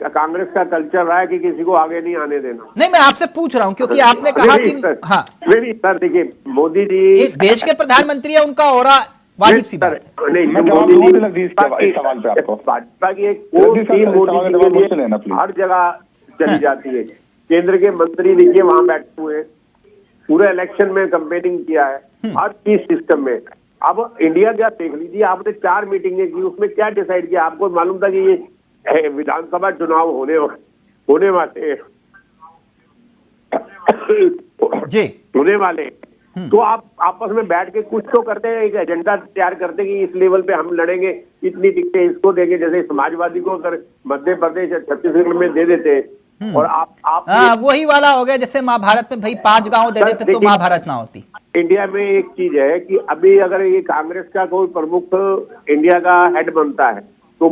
कांग्रेस का कल्चर रहा है कि किसी को आगे नहीं आने देना।
नहीं, मैं आपसे पूछ रहा हूँ क्योंकि आपने कहा कि हाँ
नहीं सर, देखिए मोदी जी
देश के प्रधानमंत्री है, उनका ऑरा वाजिब सी बात है।
नहीं, मोदी जी भाजपा की एक कोर टीम मोदी जी हर जगह चली जाती है। केंद्र के मंत्री देखिए वहां बैठे हुए, पूरे इलेक्शन में कैंपेनिंग किया है, हर चीज सिस्टम में। अब इंडिया क्या देख लीजिए, आपने 4 मीटिंगें की, उसमें क्या डिसाइड किया? आपको मालूम था कि ये विधानसभा चुनाव होने वाले
जी
होने वाले, तो आप आपस में बैठ के कुछ तो करते हैं, एक एजेंडा तैयार करते कि इस लेवल पे हम लड़ेंगे, इतनी टिकटें इसको देंगे। जैसे समाजवादी को अगर मध्य प्रदेश या छत्तीसगढ़ में दे देते और आप
वही वाला हो गया जैसे महाभारत में भाई 5 गांव दे देते तो महाभारत ना होती।
इंडिया में एक चीज है कि अभी अगर ये कांग्रेस का कोई प्रमुख इंडिया का हेड बनता है तो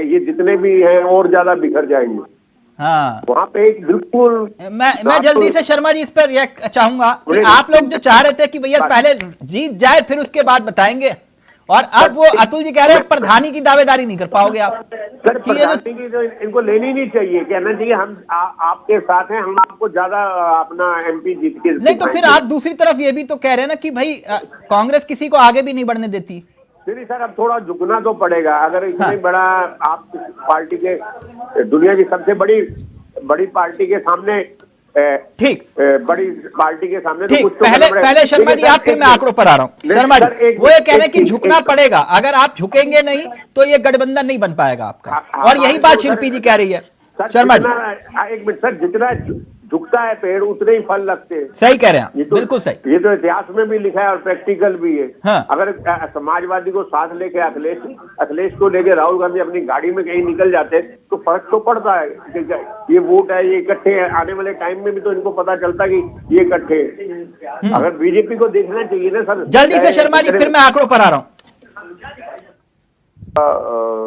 ये जितने भी हैं और ज्यादा बिखर जाएंगे।
हाँ,
वहाँ पे एक बिल्कुल
मैं जल्दी से शर्मा जी इस पर रिएक्ट चाहूंगा कि आप लोग जो चाह रहे थे कि भैया पहले जीत जाए फिर उसके बाद बताएंगे, और अब वो अतुल जी कह रहे हैं प्रधानी की दावेदारी नहीं कर पाओगे आप।
सर प्रधानी की तो इनको लेनी नहीं चाहिए, कहना चाहिए हम आपके साथ हैं, हम आपको ज्यादा अपना MP जीत के।
नहीं तो फिर आप दूसरी तरफ ये भी तो कह रहे हैं ना कि भाई कांग्रेस किसी को आगे भी नहीं बढ़ने देती।
नहीं सर, अब थोड़ा झुकना तो पड़ेगा। अगर इतनी बड़ा आप पार्टी के, दुनिया की सबसे बड़ी पार्टी के सामने,
ठीक,
बड़ी पार्टी के सामने
ठीक,
तो कुछ
पहले शर्मा जी आप, फिर मैं आंकड़ों पर आ रहा हूँ। शर्मा जी वो ये कह रहे हैं कि झुकना पड़ेगा, अगर आप झुकेंगे नहीं तो ये गठबंधन नहीं बन पाएगा आपका, और यही बात शिल्पी जी कह रही है। शर्मा जी
एक मिनट सर, जितना झुकता है पेड़ उतने ही फल लगते हैं।
सही कह रहे हैं, बिल्कुल सही।
ये तो इतिहास में भी लिखा है और प्रैक्टिकल भी है।
हाँ।
अगर समाजवादी को साथ लेके अखिलेश को लेके राहुल गांधी अपनी गाड़ी में कहीं निकल जाते तो फर्क तो पड़ता है कि ये वोट है, ये इकट्ठे है। आने वाले टाइम में भी तो इनको पता चलता कि ये इकट्ठे है। अगर बीजेपी को देखना चाहिए ना सर।
जल्दी से शर्मा जी, फिर मैं आंकड़ों पर आ रहा हूँ।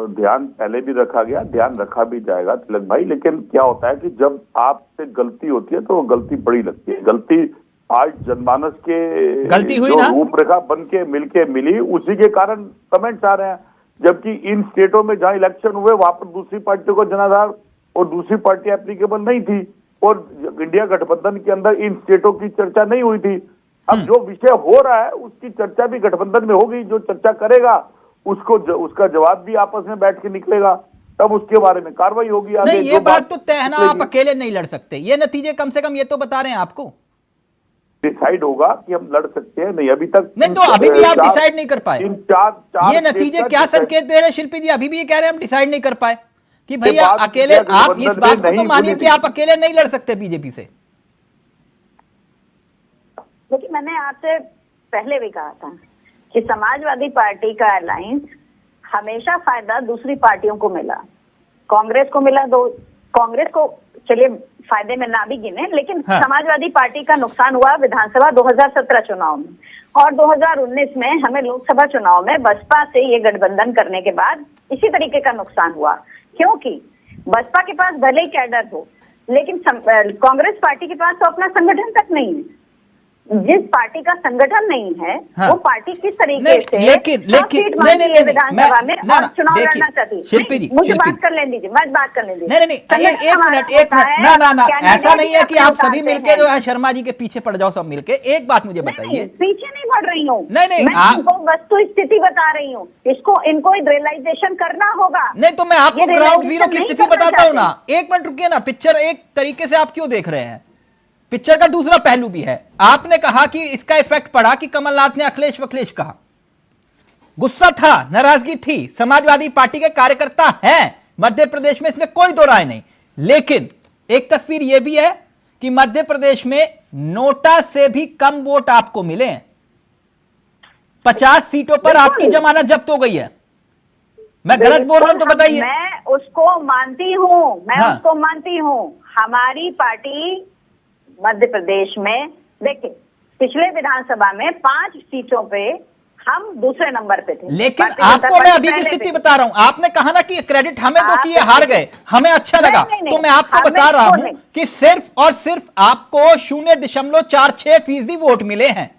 ध्यान पहले भी रखा गया, ध्यान रखा भी जाएगा तिलक भाई, लेकिन क्या होता है कि जब आपसे गलती होती है तो वो गलती बड़ी लगती है। गलती आज जनमानस के
गलती हुई
जो
ना,
रूपरेखा बन के मिलके मिली, उसी के कारण कमेंट्स आ रहे हैं। जबकि इन स्टेटों में जहां इलेक्शन हुए वहां पर दूसरी पार्टी को जनाधार और दूसरी पार्टी एप्लीकेबल नहीं थी, और इंडिया गठबंधन के अंदर इन स्टेटों की चर्चा नहीं हुई थी। अब जो विषय हो रहा है उसकी चर्चा भी गठबंधन में होगी। जो चर्चा करेगा उसका जवाब भी आपस में बैठ के निकलेगा, तब उसके बारे में कार्रवाई होगी।
नहीं, ये बात तो तय है ना, आप अकेले नहीं लड़ सकते। ये नतीजे कम से कम ये तो बता रहे हैं आपको।
डिसाइड होगा कि हम लड़ सकते हैं नहीं, अभी तक
नहीं, तो अभी भी आप डिसाइड नहीं कर पाए। ये नतीजे क्या संकेत दे रहे हैं शिल्पी जी? अभी भी ये कह रहे हैं हम डिसाइड नहीं कर पाए कि भैया अकेले, आप इस बात को तो मानिए कि आप अकेले नहीं लड़ सकते बीजेपी से।
लेकिन मैंने आपसे पहले भी कहा था कि समाजवादी पार्टी का अलायंस हमेशा फायदा दूसरी पार्टियों को मिला, कांग्रेस को मिला 2, कांग्रेस को चलिए फायदे में ना भी गिने, लेकिन
हाँ।
समाजवादी पार्टी का नुकसान हुआ विधानसभा 2017 चुनाव में, और 2019 में हमें लोकसभा चुनाव में बसपा से ये गठबंधन करने के बाद इसी तरीके का नुकसान हुआ, क्योंकि बसपा के पास भले ही कैडर हो, लेकिन कांग्रेस पार्टी के पास तो अपना संगठन तक नहीं है। जिस पार्टी का संगठन नहीं है,
हाँ।
वो पार्टी किस तरीके
नहीं,
से
लेकिन
विधानसभा में और चुनाव लड़ना चाहती
शिल्पी जी,
मुझे
शिल्पी
बात कर लेने दीजिए, मैं बात कर लेने दीजिए।
नहीं, एक मिनट, ना, ऐसा नहीं है कि आप सभी मिलके जो है शर्मा जी के पीछे पड़ जाओ, सब मिलके। एक बात मुझे बताइए।
पीछे नहीं पड़ रही हूँ,
नहीं,
मैं इनको वस्तु स्थिति बता रही हूँ, इनको रियलाइजेशन करना होगा।
नहीं तो मैं आपको ग्राउंड जीरो की
नहीं
स्थिति
करना
बताता हूँ ना।
चाहती।
एक मिनट रुकिए ना, पिक्चर एक तरीके से आप क्यों देख रहे हैं, पिक्चर का दूसरा पहलू भी है। आपने कहा कि इसका इफेक्ट पड़ा कि कमलनाथ ने अखिलेश वखिलेश कहा, गुस्सा था, नाराजगी थी, समाजवादी पार्टी के कार्यकर्ता हैं मध्य प्रदेश में, इसमें कोई दो राय नहीं। लेकिन एक तस्वीर यह भी है कि मध्य प्रदेश में नोटा से भी कम वोट आपको मिले हैं। 50 सीटों पर आपकी जमानत जब्त हो गई है। मैं गलत बोल रहा हूं तो बताइए।
मैं उसको मानती हूँ,
हाँ।
उसको मानती हूँ। हमारी पार्टी मध्य प्रदेश में, देखिए पिछले विधानसभा में 5 सीटों पे हम दूसरे नंबर पे थे,
लेकिन
भारतीय जनता
आपको मैं
पार्टी
अभी की
पहले
स्थिति
पे।
बता रहा हूं। आपने कहा ना कि क्रेडिट हमें दो कि ये
आप-
हार गए, हमें अच्छा लगा।
नहीं,
तो मैं आपको
हमें
बता रहा
तो
हूं
नहीं।
कि सिर्फ और सिर्फ आपको 0.46% वोट मिले हैं।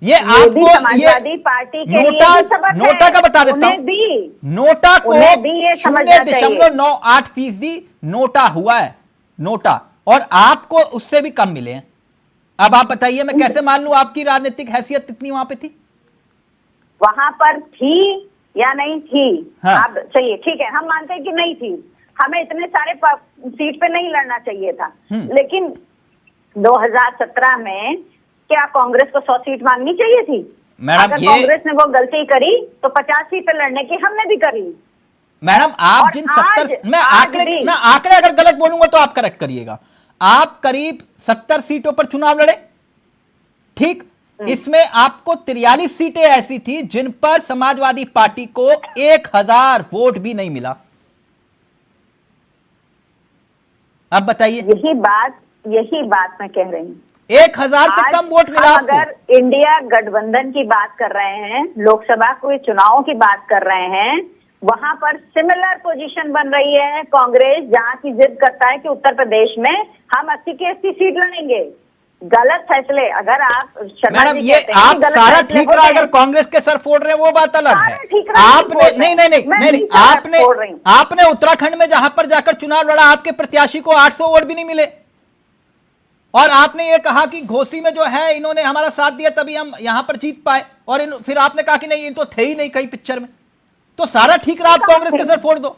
ये
ये भी
आपको
समाजवादी पार्टी के लिए
नोटा
भी सबक है।
नोटा का बता देता
उन्हें
हूं।
भी
नोटा को
उन्हें भी ये समझना चाहिए।
0.98% नोटा हुआ है, नोटा, और आपको उससे भी कम मिले हैं। अब आप बताइए मैं कैसे मान लूं आपकी राजनीतिक हैसियत कितनी वहां पे थी?
वहां पर थी या नहीं थी?
हाँ।
आप चलिए ठीक है, हम मानते हैं कि नहीं थी, हमें इतने सारे सीट पे नहीं लड़ना चाहिए था। लेकिन 2017 में क्या कांग्रेस को 100 सीट मांगनी चाहिए थी?
मैडम,
अगर
ये-
कांग्रेस ने वो गलती करी तो 50 सीट पे लड़ने की हमने भी करी।
मैडम आप
और
जिन
आज-
70, मैं
आज
आंकड़े
भी-
ना, आंकड़े अगर गलत बोलूंगा तो आप करेक्ट करिएगा। आप करीब 70 सीटों पर चुनाव लड़े, ठीक? इसमें आपको 43 सीटें ऐसी थी जिन पर समाजवादी पार्टी को 1000 वोट भी नहीं मिला। अब बताइए।
यही बात मैं कह रही हूँ।
1000 से
आज
कम वोट मिला
हम
आपको।
अगर इंडिया गठबंधन की बात कर रहे हैं, लोकसभा के चुनाव की बात कर रहे हैं, वहां पर सिमिलर पोजीशन बन रही है। कांग्रेस जहां की जिद करता है कि उत्तर प्रदेश में हम 80 की 80 सीट लड़ेंगे। गलत फैसले, अगर आप शर्मा
मैडम
जी
ये
कहते हैं कि
आप
गलत
सारा
फैसले
ठीक
होते
रहा,
हैं,
अगर कांग्रेस के सर फोड़ रहे हैं वो बात अलग है।
सारा ठीक रहा,
आपने
नहीं बोल
नहीं
रहे।
नहीं नहीं
मैं
नहीं
नहीं सारा
आपने
फोड़ रही हूँ।
आपने उत्तराखंड में जहां पर जाकर चुनाव लड़ा, आपके प्रत्याशी को 800 वोट भी नहीं मिले। और आपने ये कहा कि घोसी में जो है इन्होंने हमारा साथ दिया तभी हम यहां पर जीत पाए, और फिर आपने कहा कि नहीं ये तो थे ही नहीं कहीं पिक्चर में। तो सारा ठीक रहा, आप कांग्रेस के सर फोड़ दो।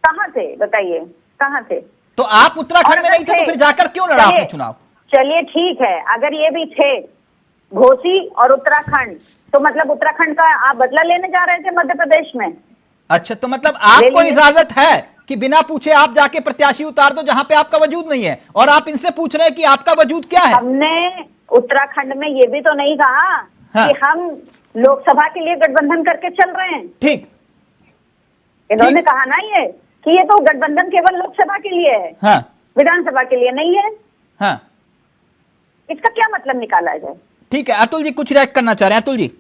कहाँ थे बताइए, कहाँ थे?
तो आप उत्तराखंड में नहीं थे तो फिर जाकर क्यों लड़ा आपने चुनाव?
चलिए ठीक है, अगर ये भी थे घोसी और उत्तराखंड, तो मतलब उत्तराखंड का आप बदला लेने जा रहे थे मध्य प्रदेश में?
अच्छा, तो मतलब आपको इजाजत है कि बिना पूछे आप जाके प्रत्याशी उतार दो जहां पे आपका वजूद नहीं है, और आप इनसे पूछ रहे हैं कि आपका वजूद क्या है?
हमने उत्तराखंड में ये भी तो नहीं कहा
हाँ।
कि हम लोकसभा के लिए गठबंधन करके चल रहे हैं।
ठीक,
इन्होंने कहा ना ये कि ये तो गठबंधन केवल लोकसभा के लिए है,
हाँ
विधानसभा के लिए नहीं है।
हाँ
इसका क्या मतलब निकाला जाए?
ठीक है, अतुल जी कुछ रिएक्ट करना चाह रहे हैं। अतुल जी,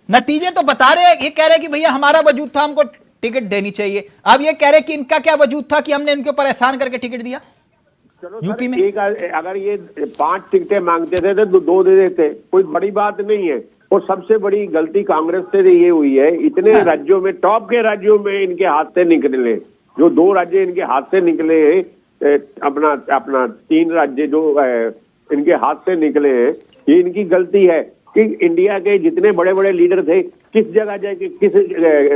नतीजे तो बता रहे हैं, ये कह रहे हैं कि भैया हमारा वजूद था, हमको टिकट देनी चाहिए। अब ये कह रहे हैं कि इनका क्या वजूद था कि हमने इनके ऊपर एहसान करके टिकट दिया यूपी में।
एक अगर ये 5 टिकटें मांगते थे तो 2 दे देते, कोई बड़ी बात नहीं है। और सबसे बड़ी गलती कांग्रेस से ये हुई है, इतने राज्यों में, टॉप के राज्यों में इनके हाथ से निकले, जो 2 राज्य इनके हाथ से निकले हैं, अपना 3 राज्य जो इनके हाथ से निकले हैं, ये इनकी गलती है कि इंडिया के जितने बड़े बड़े लीडर थे, किस जगह जाके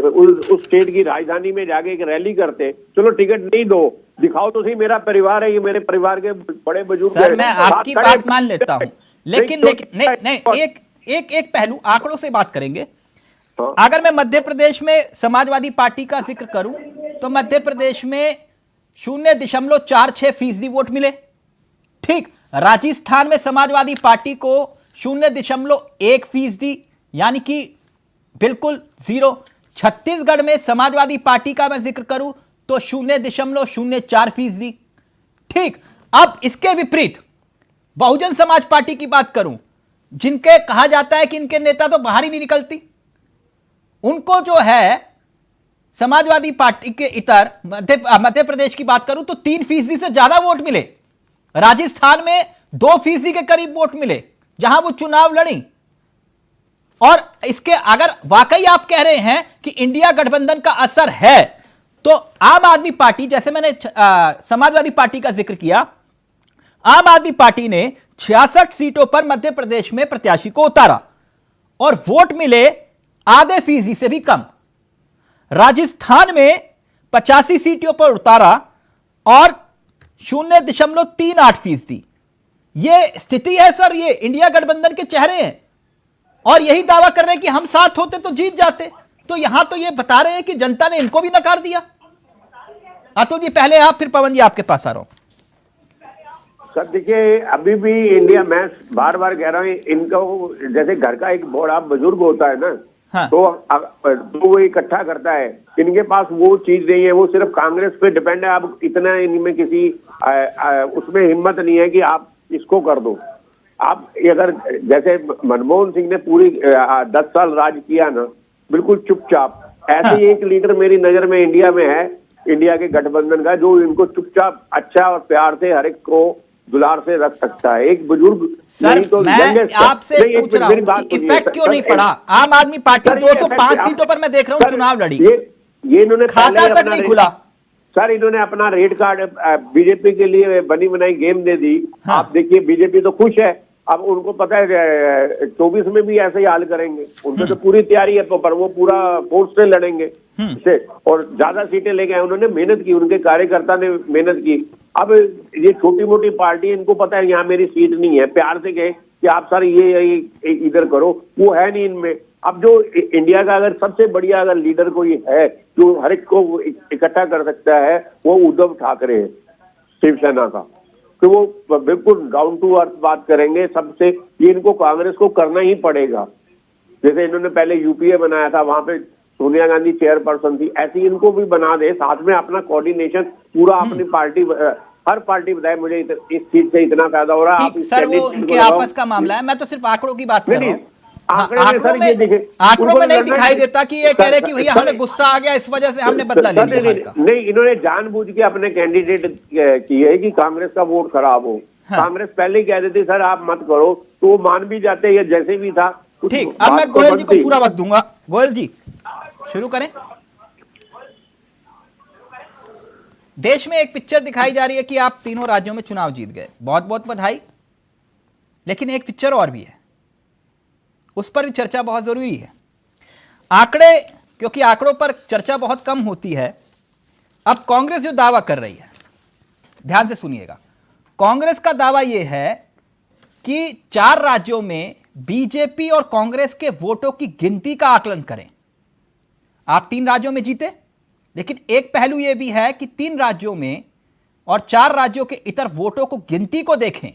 उस स्टेट की राजधानी में जाके एक रैली करते, चलो टिकट नहीं दो, दिखाओ तो सही मेरा परिवार है, ये मेरे परिवार के बड़े बुजुर्ग।
सर मैं आपकी बात मान लेता हूं, लेकिन नहीं, एक पहलू आंकड़ों से बात करेंगे। अगर मैं मध्य प्रदेश में समाजवादी पार्टी का जिक्र करूं तो मध्य प्रदेश में 0.46% वोट मिले, ठीक। राजस्थान में समाजवादी पार्टी को 0.1%, यानी कि बिल्कुल 0। छत्तीसगढ़ में समाजवादी पार्टी का मैं जिक्र करूं तो 0.04%। ठीक, अब इसके विपरीत बहुजन समाज पार्टी की बात करूं, जिनके कहा जाता है कि इनके नेता तो बाहर ही नहीं निकलती, उनको जो है समाजवादी पार्टी के इतर मध्य प्रदेश की बात करूं तो 3% से ज्यादा वोट मिले। राजस्थान में 2% के करीब वोट मिले जहां वो चुनाव लड़ी। और इसके अगर वाकई आप कह रहे हैं कि इंडिया गठबंधन का असर है, तो आम आदमी पार्टी, जैसे मैंने समाजवादी पार्टी का जिक्र किया, आम आदमी पार्टी ने 66 सीटों पर मध्य प्रदेश में प्रत्याशी को उतारा और वोट मिले आधे फीसदी से भी कम। राजस्थान में 85 सीटों पर उतारा और 0.38%। यह स्थिति है सर, ये इंडिया गठबंधन के चेहरे हैं और यही दावा कर रहे हैं कि हम साथ होते तो जीत जाते। तो यहां तो ये बता रहे हैं कि जनता ने इनको भी नकार दिया। अतुल जी पहले आप, फिर पवन जी आपके पास आ रहा हूं।
सर देखिए, अभी भी इंडिया, मैं बार बार कह रहा हूँ, इनको जैसे घर का एक बड़ा बुजुर्ग होता है ना,
हाँ।
तो वो इकट्ठा करता है। इनके पास वो चीज नहीं है, वो सिर्फ कांग्रेस पे डिपेंड है। अब इतना इनमें किसी उसमें हिम्मत नहीं है कि आप इसको कर दो। आप अगर जैसे मनमोहन सिंह ने पूरी 10 साल राज किया ना, बिल्कुल चुपचाप, ऐसे ही एक लीडर मेरी नजर में इंडिया में है, इंडिया के गठबंधन का, जो इनको चुपचाप अच्छा और प्यार से हर एक को दुलार से रख सकता है। एक बुजुर्ग
सर, तो मैं आपसे पूछ रहा हूं कि इफेक्ट क्यों नहीं पड़ा? आम आदमी पार्टी 205 सीटों पर मैं देख रहा हूं चुनाव लड़ी,
ये इन्होंने
खाता तक नहीं खुला।
सर इन्होंने अपना रेड कार्ड बीजेपी के लिए बनी बनाई गेम दे दी।
हाँ।
आप देखिए, बीजेपी तो खुश है, अब उनको पता है 24 में भी ऐसे ही हाल करेंगे। उनसे तो पूरी तैयारी है, पर वो पूरा फोर्स से लड़ेंगे से, और ज्यादा सीटें लेके आए। उन्होंने मेहनत की, उनके कार्यकर्ता ने मेहनत की। अब ये छोटी मोटी पार्टी, इनको पता है यहाँ मेरी सीट नहीं है, प्यार से कहे कि आप सर ये इधर करो, वो है नहीं इनमें। अब जो इंडिया का अगर सबसे बढ़िया अगर लीडर कोई है जो हर एक को इकट्ठा कर सकता है, वो उद्धव ठाकरे है, शिवसेना का। तो वो बिल्कुल डाउन टू अर्थ बात करेंगे सबसे। ये इनको कांग्रेस को करना ही पड़ेगा। जैसे इन्होंने पहले यूपीए बनाया था, वहां पे सोनिया गांधी चेयरपर्सन थी, ऐसी इनको भी बना दे, साथ में अपना कोऑर्डिनेशन पूरा अपनी पार्टी, हर पार्टी बताए मुझे इस चीज से इतना फायदा हो रहा है।
सर वो इनके आपस का मामला है, मैं तो सिर्फ आंकड़ों की बात कर रहा हूँ। आंकड़ों में नहीं दिखाई देता कि ये कह रहे कि भैया हमें गुस्सा आ गया, इस वजह से हमने बदला ले लिया।
नहीं, इन्होंने जानबूझ के अपने कैंडिडेट किए कि कांग्रेस का वोट खराब हो। कांग्रेस पहले ही कह देती सर आप मत करो, तो वो मान भी जाते, या जैसे भी था।
ठीक, अब मैं गोयल जी को पूरा वक्त दूंगा। गोयल जी शुरू करें। देश में एक पिक्चर दिखाई जा रही है कि आप तीनों राज्यों में चुनाव जीत गए, बहुत बहुत बधाई। लेकिन एक पिक्चर और भी है, उस पर भी चर्चा बहुत जरूरी है। आंकड़े, क्योंकि आंकड़ों पर चर्चा बहुत कम होती है। अब कांग्रेस जो दावा कर रही है, ध्यान से सुनिएगा, कांग्रेस का दावा यह है कि 4 राज्यों में बीजेपी और कांग्रेस के वोटों की गिनती का आकलन करें। आप 3 राज्यों में जीते, लेकिन एक पहलू यह भी है कि 3 राज्यों में और 4 राज्यों के इतर वोटों को गिनती को देखें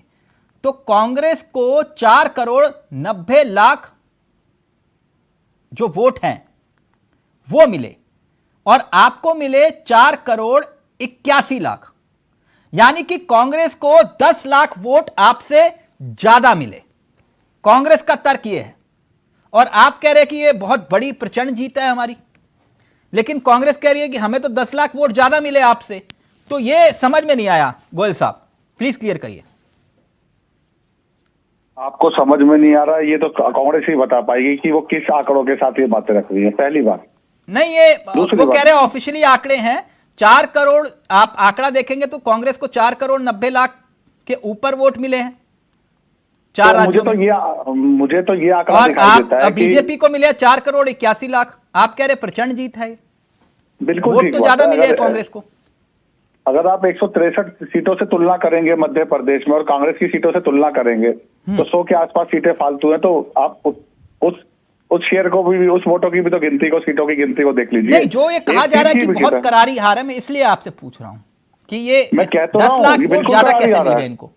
तो कांग्रेस को 4,90,00,000 जो वोट हैं वो मिले और आपको मिले 4,81,00,000, यानी कि कांग्रेस को 10 लाख वोट आपसे ज्यादा मिले। कांग्रेस का तर्क यह है, और आप कह रहे हैं कि यह बहुत बड़ी प्रचंड जीत है हमारी, लेकिन कांग्रेस कह रही है कि हमें तो 10 लाख वोट ज्यादा मिले आपसे। तो यह समझ में नहीं आया। गोयल साहब प्लीज क्लियर करिए।
आपको समझ में नहीं आ रहा, ये तो कांग्रेस ही बता पाएगी कि वो किस आंकड़ों के साथ ये बातें रख रही है। पहली बात
नहीं, ये वो कह रहे हैं ऑफिशियली आंकड़े हैं 4 करोड़। आप आंकड़ा देखेंगे तो कांग्रेस को 4,90,00,000 के ऊपर वोट मिले हैं 4 राज्यों में।
मुझे तो ये आंकड़ा दिखाई देता है।
बीजेपी को मिले 4,81,00,000। आप कह रहे प्रचंड जीत है,
बिल्कुल
वोट तो ज्यादा मिले हैं कांग्रेस को।
अगर आप 163 सीटों से तुलना करेंगे मध्य प्रदेश में और कांग्रेस की सीटों से तुलना करेंगे तो 100 के आसपास सीटें फालतू हैं। तो आप उस शेयर को भी, उस वोटों की भी तो गिनती को, सीटों की गिनती को देख लीजिए।
नहीं, जो ये कहा जा रहा है कि बहुत करारी हार है, मैं इसलिए आपसे पूछ रहा हूं कि ये 10 लाख वोट ज्यादा कैसे मिले इनको।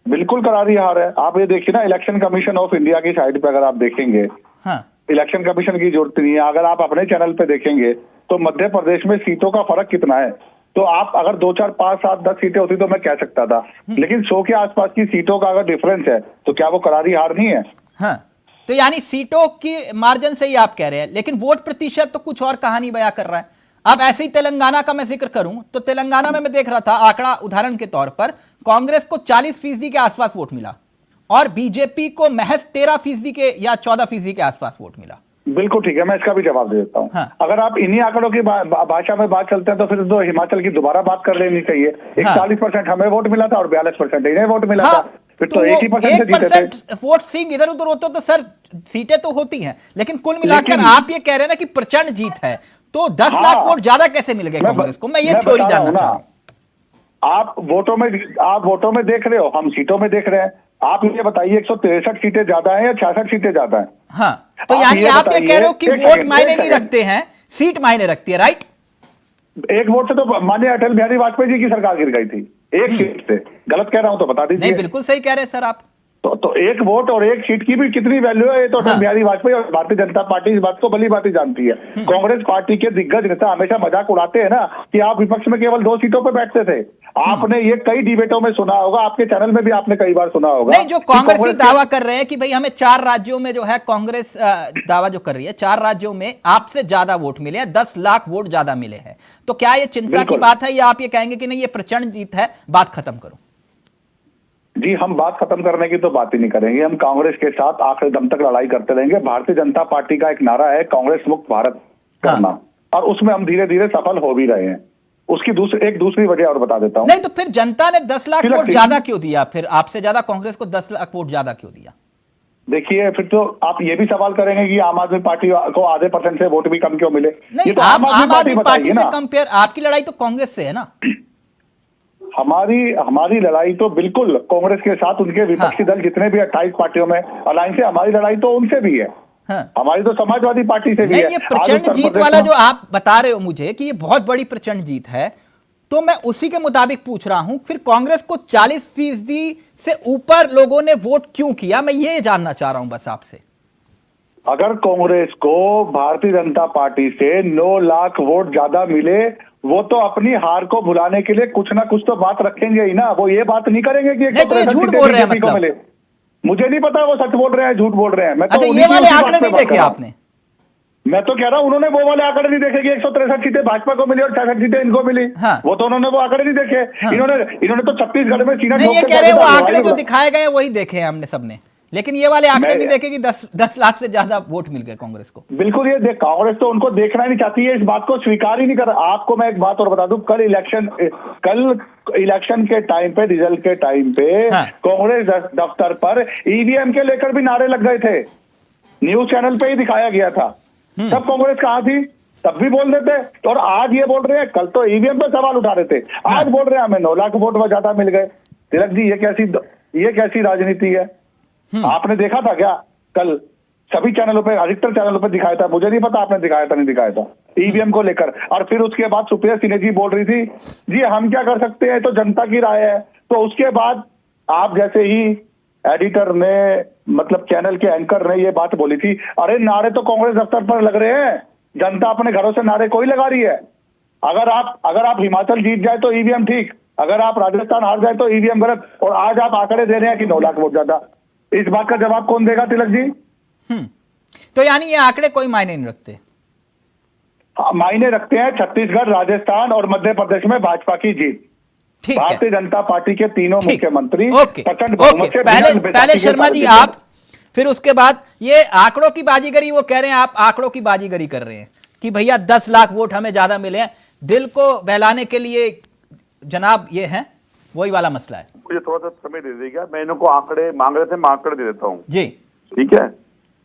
बिल्कुल करारी हार है। आप ये देखिए ना, इलेक्शन कमीशन ऑफ इंडिया की साइट पे अगर आप देखेंगे,
हाँ,
इलेक्शन कमीशन की जरूरत नहीं है। अगर आप अपने चैनल पे देखेंगे तो मध्य प्रदेश में सीटों का फर्क कितना है। तो आप अगर 2, 4, 5, 7, 10 सीटें होती तो मैं कह सकता था, लेकिन 100 के आसपास की सीटों का अगर डिफरेंस है तो क्या वो करारी हार नहीं है।
हाँ, तो यानी सीटों की मार्जिन से ही आप कह रहे हैं, लेकिन वोट प्रतिशत तो कुछ और कहानी बयां कर रहा है। अब ऐसे ही तेलंगाना का मैं जिक्र करूं तो तेलंगाना में मैं देख रहा था आंकड़ा, उदाहरण के तौर पर कांग्रेस को 40% के आसपास वोट मिला और बीजेपी को महज 13% के या 14% के आसपास वोट मिला।
बिल्कुल ठीक है, मैं इसका भी जवाब दे देता हूँ।
हाँ।
अगर आप इन्हीं आंकड़ों की भाषा में बात चलते हैं तो फिर तो हिमाचल की दोबारा बात कर लेनी चाहिए। 41% हमें वोट मिला था और 42% इन्हें वोट मिला था, फिर तो 80% से जीते थे।
वोट सिंह इधर उधर होते तो सर सीटें तो होती हैं, लेकिन कुल मिलाकर आप ये कह रहे हैं ना कि प्रचंड जीत है, तो 10 लाख वोट ज्यादा कैसे मिल गए कांग्रेस को? मैं ये थ्योरी जानना चाह रहा हूँ।
आप वोटों में देख रहे हो, हम सीटों में देख रहे हैं। आप ये बताइए 163 सीटें ज्यादा है या 66 सीटें ज्यादा है?
हाँ, तो यानी आप ये कह रहे हो कि वोट मायने नहीं रखते हैं, सीट मायने रखती है, राइट?
एक वोट से तो माननीय अटल बिहारी वाजपेयी जी की सरकार गिर गई थी, एक सीट से। गलत कह रहा हूं तो बता दीजिए।
नहीं, बिल्कुल सही कह रहे हैं सर आप।
तो एक वोट और एक सीट की भी कितनी वैल्यू है, ये तो अटल बिहारी वाजपेयी और भारतीय जनता पार्टी इस बात को भली भांति जानती है। कांग्रेस पार्टी के दिग्गज नेता हमेशा मजाक उड़ाते हैं ना कि आप विपक्ष में केवल 2 सीटों पर बैठते थे। आपने ये कई डिबेटों में सुना होगा, आपके चैनल में भी आपने कई बार सुना होगा।
नहीं, जो कांग्रेस दावा कर रहे हैं कि भाई हमें 4 राज्यों में जो है कांग्रेस दावा जो कर रही है 4 राज्यों में आपसे ज्यादा वोट मिले हैं, 10 लाख वोट ज्यादा मिले हैं, तो क्या ये चिंता की बात है या आप ये कहेंगे कि नहीं ये प्रचंड जीत है, बात खत्म करो?
जी, हम बात खत्म करने की तो बात ही नहीं करेंगे। हम कांग्रेस के साथ आखिरी दम तक लड़ाई करते रहेंगे। भारतीय जनता पार्टी का एक नारा है कांग्रेस मुक्त भारत करना, और उसमें हम धीरे धीरे सफल हो भी रहे हैं। उसकी दूसरी वजह और बता देता हूं।
नहीं, तो फिर जनता ने 10 लाख वोट ज्यादा क्यों दिया? फिर आपसे ज्यादा कांग्रेस को 10 लाख वोट ज्यादा क्यों दिया?
देखिए, फिर तो आप ये भी सवाल करेंगे कि आम आदमी पार्टी को आधे % से वोट भी कम क्यों मिले।
नहीं,
तो
आम आदमी पार्टी से कंपेयर, आपकी लड़ाई तो कांग्रेस से है ना।
हमारी लड़ाई तो बिल्कुल कांग्रेस के साथ, उनके विपक्षी दल जितने भी 28 पार्टियों में अलायंस है, हमारी लड़ाई तो उनसे भी है। हमारी तो समाजवादी पार्टी से भी है।
ये प्रचंड जीत वाला जो आप बता रहे हो मुझे कि ये बहुत बड़ी प्रचंड जीत है, तो मैं उसी के मुताबिक पूछ रहा हूं, फिर कांग्रेस को 40% से ऊपर लोगों ने वोट क्यों किया? मैं ये जानना चाह रहा हूं बस आपसे।
अगर कांग्रेस को भारतीय जनता पार्टी से 9 लाख वोट ज्यादा मिले, वो तो अपनी हार को भुलाने के लिए कुछ ना कुछ तो बात रखेंगे ही ना। वो ये बात नहीं करेंगे कि
झूठ बोल रहे हैं मतलब।
मिले। मुझे नहीं पता वो सच बोल रहे हैं झूठ बोल रहे हैं। मैं तो
ये वाले आंकड़े नहीं देखे आपने?
मैं तो कह रहा हूं उन्होंने वो वाले आंकड़े नहीं देखे कि 163 सीटें भाजपा को मिली और 66 सीटें इनको मिली। वो तो उन्होंने वो आंकड़े नहीं देखे। इन्होंने तो छत्तीसगढ़ में सीना
ये कह रहे हैं वो आंकड़े जो दिखाए गए वही देखे हैं हमने सबने, लेकिन ये वाले आंकड़े नहीं देखे कि 10 लाख से ज्यादा वोट मिल गए कांग्रेस को।
बिल्कुल, ये कांग्रेस तो उनको देखना ही नहीं चाहती है, इस बात को स्वीकार ही नहीं कर। आपको मैं एक बात और बता दूं, कल इलेक्शन के टाइम पे, रिजल्ट के टाइम पे कांग्रेस दफ्तर पर ईवीएम के लेकर भी नारे लग गए थे। न्यूज चैनल पे ही दिखाया गया था। तब कांग्रेस कहां थी? तब भी बोल देते, और आज ये बोल रहे हैं। कल तो ईवीएम पे सवाल उठा रहे थे, आज बोल रहे हैं हमें 9 लाख वोट ज्यादा मिल गए। तिलक जी, ये कैसी राजनीति है? आपने देखा था क्या? कल सभी चैनलों पे, अधिकतर चैनलों पे दिखाया था। मुझे नहीं पता आपने दिखाया था नहीं दिखाया था ईवीएम को लेकर। और फिर उसके बाद सुप्रिया सिन्हा जी बोल रही थी जी हम क्या कर सकते हैं, तो जनता की राय है। तो उसके बाद आप जैसे ही एडिटर ने, मतलब चैनल के एंकर ने ये बात बोली थी, अरे नारे तो कांग्रेस दफ्तर पर लग रहे हैं, जनता अपने घरों से नारे कोई लगा रही है। अगर आप हिमाचल जीत जाए तो ईवीएम ठीक, अगर आप राजस्थान हार जाए तो ईवीएम गलत, और आज आप आंकड़े दे रहे हैं कि 9 लाख वोट ज्यादा। इस बात का जवाब कौन देगा तिलक जी?
तो यानी ये आंकड़े कोई मायने नहीं रखते?
मायने रखते हैं। छत्तीसगढ़, राजस्थान और मध्य प्रदेश में भाजपा की जीत। भारतीय जनता पार्टी के तीनों मुख्यमंत्री
पहले शर्मा जी आप, फिर उसके बाद ये आंकड़ों की बाजीगरी, वो कह रहे हैं आप आंकड़ों की बाजीगरी कर रहे हैं कि भैया 10 लाख वोट हमें ज्यादा मिले हैं, दिल को बहलाने के लिए जनाब ये है, वही वाला मसला है।
मुझे थोड़ा सा समय दे देगा, मैं इनको आंकड़े मांग रहे थे, मैं आंकड़े दे देता हूँ
जी।
ठीक है।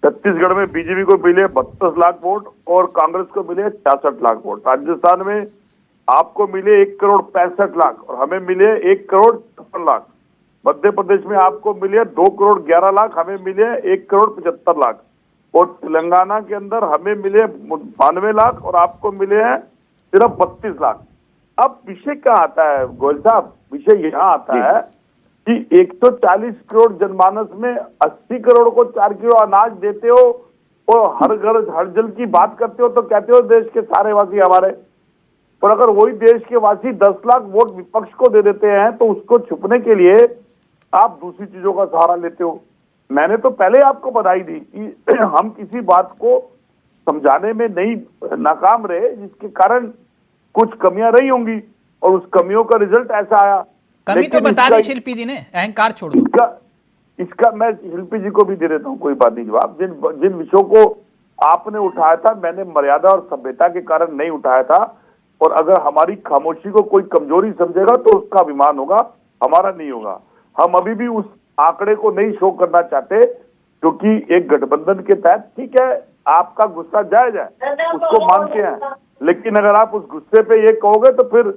छत्तीसगढ़ में बीजेपी को मिले 32 लाख वोट और कांग्रेस को मिले 66 लाख वोट। राजस्थान में आपको मिले 1 करोड़ 65 लाख और हमें मिले 1 करोड़ 56 लाख। मध्य प्रदेश में आपको मिले 2 करोड़ 11 लाख, हमें मिले 1 करोड़ 75 लाख। और तेलंगाना के अंदर हमें मिले 92 लाख और आपको मिले हैं सिर्फ 32 लाख। अब विषय क्या आता है गोयल साहब? विषय यहाँ आता है कि 140 करोड़ जनमानस में 80 करोड़ को 4 किलो अनाज देते हो, और हर घर हर जल की बात करते हो तो कहते हो देश के सारे वासी हमारे, पर अगर वही देश के वासी 10 लाख वोट विपक्ष को दे देते हैं तो उसको छुपने के लिए आप दूसरी चीजों का सहारा लेते हो। मैंने तो पहले आपको बधाई दी कि हम किसी बात को समझाने में नहीं नाकाम रहे, जिसके कारण कुछ कमियां रही होंगी और उस कमियों का रिजल्ट ऐसा आया।
कमी तो बता दी शिल्पी जी ने, अहंकार छोड़ दो।
इसका मैं शिल्पी जी को भी दे देता हूँ, कोई बात नहीं जवाब। जिन विषयों को आपने उठाया था, मैंने मर्यादा और सभ्यता के कारण नहीं उठाया था, और अगर हमारी खामोशी को कोई कमजोरी समझेगा तो उसका अभिमान होगा, हमारा नहीं होगा। हम अभी भी उस आंकड़े को नहीं शो करना चाहते, क्योंकि एक गठबंधन के तहत ठीक है आपका गुस्सा जायज है, उसको मानते हैं, लेकिन अगर आप उस गुस्से पे ये कहोगे तो फिर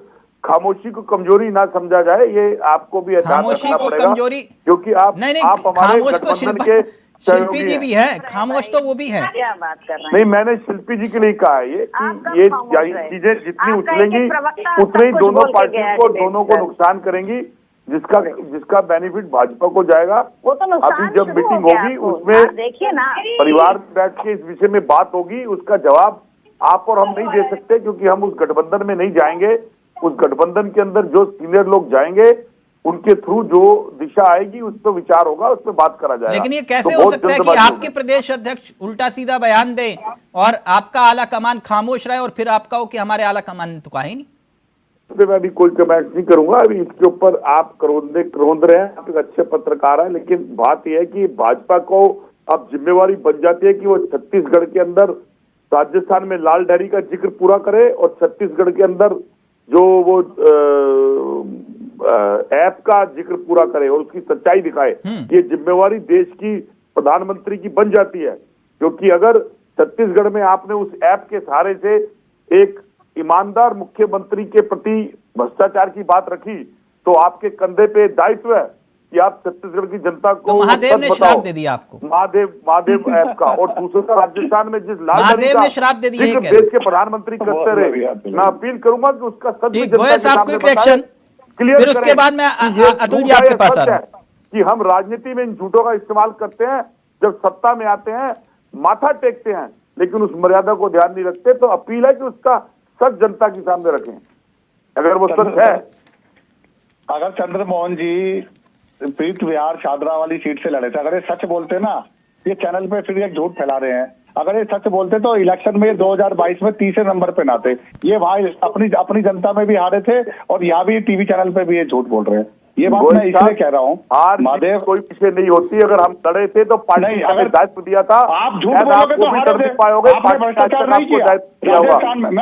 खामोशी को कमजोरी ना समझा जाए, ये आपको भी एहसास रखना पड़ेगा, क्योंकि आप हमारे गठबंधन के
शिल्पी जी भी है, खामोश तो वो भी है।
क्या बात कर रहे हैं?
नहीं, मैंने शिल्पी जी के लिए कहा है ये कि ये चीजें जितनी उछलेंगी उतने ही दोनों पार्टियों को, दोनों को नुकसान करेंगी, जिसका बेनिफिट भाजपा को जाएगा।
वो तो
अभी जब मीटिंग होगी उसमें
देखिए ना,
परिवार बैठ के इस विषय में बात होगी, उसका जवाब आप और हम नहीं दे सकते, क्योंकि हम उस गठबंधन में नहीं जाएंगे। उस गठबंधन के अंदर जो सीनियर लोग जाएंगे उनके थ्रू जो दिशा आएगी उस पर विचार होगा, उस पर बात करा जाएगा।
लेकिन ये कैसे हो सकता है कि आपके प्रदेश अध्यक्ष उल्टा सीधा बयान दें और आपका आला कमान खामोश रहे, और फिर आपका हो कि हमारे आला कमान ने तो कहा ही नहीं?
मैं अभी कोई कमेंट नहीं करूंगा। अभी इसके ऊपर आप करोंद रहे हैं, आप एक अच्छे पत्रकार हैं, लेकिन बात यह है कि भाजपा को अब जिम्मेवारी बन जाती है कि वो छत्तीसगढ़ के अंदर, राजस्थान में लाल डेयरी का जिक्र पूरा करे, और छत्तीसगढ़ के अंदर जो वो ऐप का जिक्र पूरा करे और उसकी सच्चाई दिखाए। ये जिम्मेवारी देश की प्रधानमंत्री की बन जाती है, क्योंकि अगर छत्तीसगढ़ में आपने उस ऐप के सहारे से एक ईमानदार मुख्यमंत्री के प्रति भ्रष्टाचार की बात रखी, तो आपके कंधे पे दायित्व है कि आप छत्तीसगढ़ की जनता को
तो महादेव ने श्राप दे दिया आपको,
महादेव ऐप का। और दूसरा राजस्थान में जिस लाल
महादेव ने श्राप दे दिया
देश के प्रधानमंत्री करते रहे, मैं अपील करूंगा कि उसका सच
फिर उसके बाद मैं अतुल जी आपके पास आ रहा हूं
कि हम राजनीति में इन झूठों का इस्तेमाल करते हैं, जब सत्ता में आते हैं माथा टेकते हैं, लेकिन उस मर्यादा को ध्यान नहीं रखते। तो अपील है कि उसका सच जनता के सामने रखें, अगर वो सच है।
अगर चंद्रमोहन जी प्रीत विहार शादरा वाली सीट से लड़े थे, अगर ये सच बोलते ना, ये चैनल पे फिर एक झूठ फैला रहे हैं, अगर ये सच बोलते तो इलेक्शन में 2022 में तीसरे नंबर पे ना थे। ये वहां अपनी जनता में भी हारे थे और यहाँ भी टीवी चैनल पे भी ये झूठ बोल रहे हैं। ये बात मैं इसलिए कह रहा हूँ, महादेव
कोई पीछे नहीं होती। अगर हम लड़े थे तो पार्टी ने दायित्व दिया था,
आप झूठ बोलोगे तो हारोगे,
पाओगे,
आपने भ्रष्टाचार नहीं किया।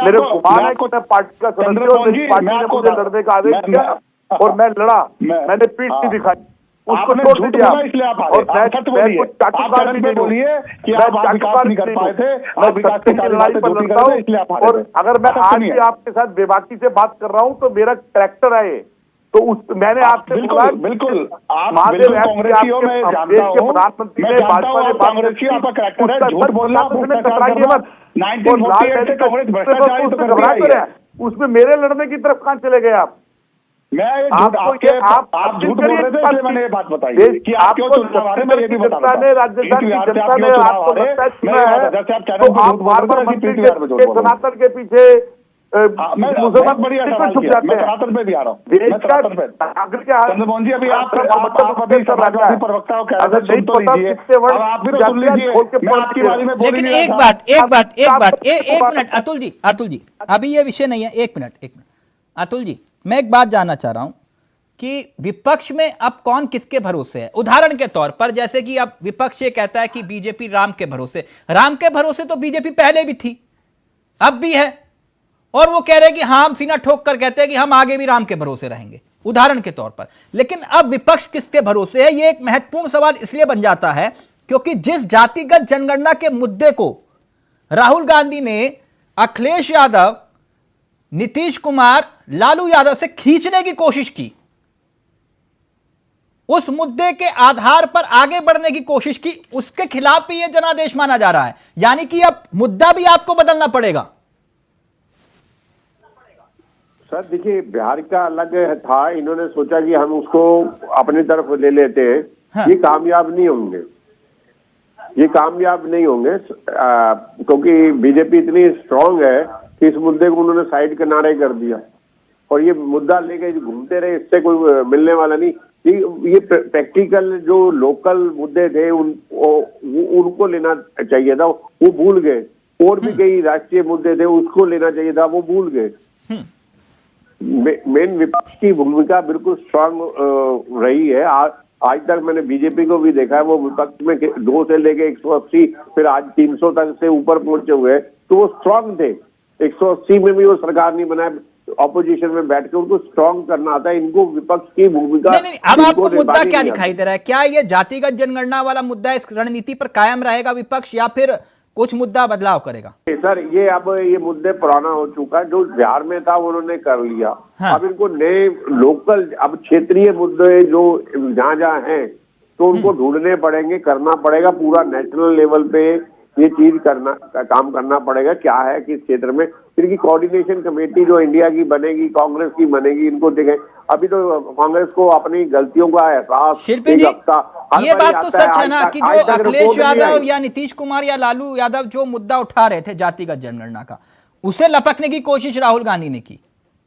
मेरे गुमान है कि मैं पार्टी का सदस्य हूं, मेरी पार्टी ने मुझे लड़ने का आदेश दिया और मैं लड़ा, मैंने पीठ नहीं दिखाई, उसको छोड़ दिया।
इसलिए आप हारे, आप सच बोलिए, आप चैनल पे बोलिए कि आप विकास नहीं कर पाए थे, आप विकास की लड़ाई पर लड़ता हूं, इसलिए आप हारे।
और अगर मैं आज भी आपके साथ बेबाकी से बात कर रहा हूं तो मेरा ट्रैक्टर है, तो उस मैंने आपसे
बिल्कुल आप कांग्रेसी हो, मैं जानता हूं, मैं जानता हूं आप कांग्रेसी, आपका करैक्टर है झूठ बोलना, भ्रष्टाचार करना। 1948 से कांग्रेस भ्रष्टाचारी तो घबराइए,
उसमें मेरे लड़ने की तरफ कहां चले गए आप?
आप झूठ बोल रहे थे, इसलिए मैंने ये बात बताई कि आप क्यों चुनाव हारे, मैं ये भी बता रहा हूं।
राजस्थान की जनता ने आपको सनातन के पीछे
बहुत बढ़िया सवाल किया, मैं सनातन पे भी आ रहा हूँ, चंद्रमोहन जी। अभी आप अभी समाजवादी प्रवक्ता कह रहे थे, सुन तो लीजिए, अब आप भी सुन लीजिए, मैं आपकी बारे में बोल।
लेकिन एक मिनट अतुल जी, अभी ये विषय नहीं है, एक मिनट अतुल जी, मैं एक बात जानना चाह रहा हूं कि विपक्ष में अब कौन किसके भरोसे है। उदाहरण के तौर पर जैसे कि अब विपक्ष ये कहता है कि बीजेपी राम के भरोसे तो बीजेपी पहले भी थी, अब भी है, और वो कह रहे हैं कि हाँ, हम सीना ठोक कर कहते हैं कि हम आगे भी राम के भरोसे रहेंगे, उदाहरण के तौर पर। लेकिन अब विपक्ष किसके भरोसे है, ये एक महत्वपूर्ण सवाल इसलिए बन जाता है क्योंकि जिस जातिगत जनगणना के मुद्दे को राहुल गांधी ने अखिलेश यादव, नीतीश कुमार, लालू यादव से खींचने की कोशिश की, उस मुद्दे के आधार पर आगे बढ़ने की कोशिश की, उसके खिलाफ भी यह जनादेश माना जा रहा है। यानी कि अब मुद्दा भी आपको बदलना पड़ेगा।
सर देखिए, बिहार का अलग था, इन्होंने सोचा कि हम उसको अपनी तरफ ले लेते हैं। हाँ। ये कामयाब नहीं होंगे। ये कामयाब नहीं होंगे, क्योंकि बीजेपी इतनी स्ट्रांग है कि इस मुद्दे को उन्होंने साइड किनारे कर दिया और ये मुद्दा लेके घूमते रहे, इससे कोई मिलने वाला नहीं। ये प्रैक्टिकल जो लोकल मुद्दे थे उनको लेना चाहिए था, वो भूल गए। और भी कई राष्ट्रीय मुद्दे थे उसको लेना चाहिए था, वो भूल गए। मेन विपक्ष की भूमिका बिल्कुल स्ट्रांग रही है। आज तक मैंने बीजेपी को भी देखा है, वो विपक्ष में 2 से लेके 180 फिर आज 300 तक से ऊपर पहुंचे हुए हैं, तो वो स्ट्रांग थे। 180 में भी वो सरकार नहीं बनाए, ऑपोजिशन में बैठ के उनको स्ट्रांग करना आता है। इनको विपक्ष की भूमिका
नहीं, अब आपको मुद्दा क्या दिखाई दे रहा है? क्या ये जातिगत जनगणना वाला मुद्दा इस रणनीति पर कायम रहेगा विपक्ष, या फिर कुछ मुद्दा बदलाव करेगा?
सर ये मुद्दे पुराना हो चुका है। जो बिहार में था उन्होंने कर लिया। हाँ। अब इनको नए लोकल, अब क्षेत्रीय मुद्दे जो जहाँ हैं तो उनको ढूंढने पड़ेंगे, करना पड़ेगा। पूरा नेशनल लेवल पे ये चीज काम करना पड़ेगा। क्या है किस क्षेत्र में, इनकी कोऑर्डिनेशन कमेटी जो इंडिया की बनेगी, कांग्रेस की बनेगी, इनको देखें। अभी तो कांग्रेस को अपनी गलतियों का एहसास,
शिल्पी जी, ये बात तो सच है ना कि जो अखिलेश यादव या नीतीश कुमार या लालू यादव जो मुद्दा उठा रहे थे जातिगत जनगणना का, उसे लपकने की कोशिश राहुल गांधी ने की।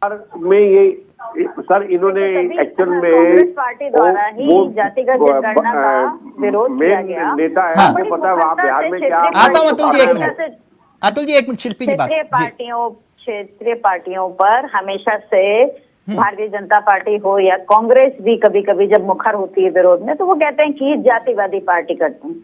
सर इन्होंने एक्चुअल में
कांग्रेस पार्टी द्वारा ही जातिगत जनगणना का विरोध किया गया।
नेता है, आपको पता है वहाँ बिहार में क्या।
आता हूँ अतुल जी, 1 मिनट। अतुल जी 1 मिनट, शिल्पी जी बात।
क्षेत्रीय पार्टियों पर हमेशा से भारतीय जनता पार्टी हो या कांग्रेस भी कभी कभी जब मुखर होती है विरोध में, तो वो कहते हैं कि जातिवादी पार्टी करते हैं।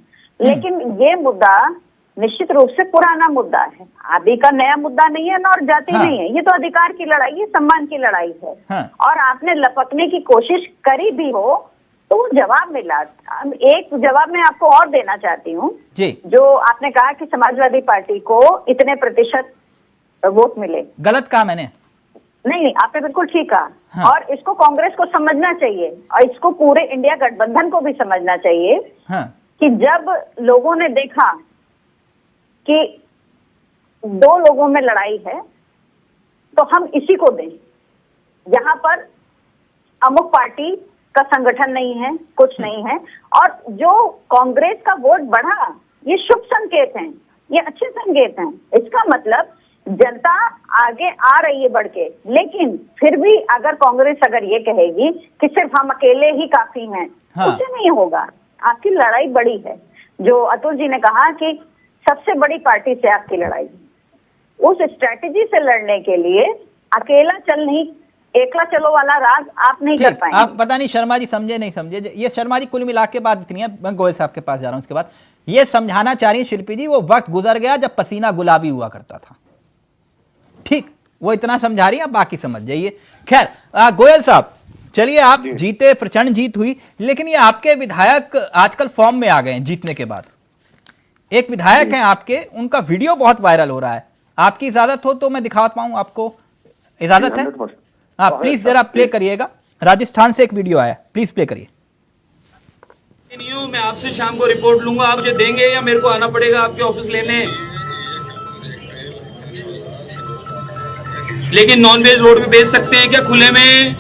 लेकिन ये मुद्दा निश्चित रूप से पुराना मुद्दा है, अभी का नया मुद्दा नहीं है ना, और जाति नहीं है। ये तो अधिकार की लड़ाई है, सम्मान की लड़ाई है। और आपने लपकने की कोशिश करी भी हो तो वो जवाब मिला। एक जवाब मैं आपको और देना चाहती हूँ, जो आपने कहा कि समाजवादी पार्टी को इतने प्रतिशत वोट मिले।
गलत कहा मैंने?
नहीं, आपने बिल्कुल ठीक कहा। और इसको कांग्रेस को समझना चाहिए और इसको पूरे इंडिया गठबंधन को भी समझना चाहिए कि जब लोगों ने देखा कि 2 लोगों में लड़ाई है तो हम इसी को दें। यहाँ पर अमुक पार्टी का संगठन नहीं है, कुछ नहीं है। और जो कांग्रेस का वोट बढ़ा, ये शुभ संकेत हैं, ये अच्छे संकेत हैं। इसका मतलब जनता आगे आ रही है बढ़ के। लेकिन फिर भी अगर कांग्रेस अगर ये कहेगी कि सिर्फ हम अकेले ही काफी हैं, उससे नहीं होगा। आपकी लड़ाई बड़ी है। जो अतुल जी ने कहा कि सबसे बड़ी पार्टी से आपकी लड़ाई, उस स्ट्रेटेजी से लड़ने के लिए अकेला चल नहीं, एकला चलो वाला राज आप नहीं कर पाएंगे।
आप पता नहीं शर्मा जी समझे नहीं समझे। ये शर्मा जी कुल मिला के बात इतनी है, मैं गोयल साहब के पास जा रहा हूं। उसके बाद ये समझाना चाह रही है शिल्पी जी, वो वक्त गुजर गया जब पसीना गुलाबी हुआ करता था। ठीक, वो इतना समझा रही है, आप बाकी समझ जाइए। खैर गोयल साहब, चलिए आप जीते, प्रचंड जीत हुई, लेकिन ये आपके विधायक आजकल फॉर्म में आ गए हैं जीतने के बाद। एक विधायक हैं आपके, उनका वीडियो बहुत वायरल हो रहा है। आपकी इजाजत हो तो मैं दिखा पाऊं आपको? इजाजत है? हाँ, प्लीज जरा प्ले करिएगा। राजस्थान से एक वीडियो आया, प्लीज प्ले करिए।
मैं आपसे शाम को रिपोर्ट लूंगा, आप मुझे देंगे या मेरे को आना पड़ेगा आपके ऑफिस लेने? लेकिन नॉनवेज रोड पे बेच सकते हैं क्या खुले में?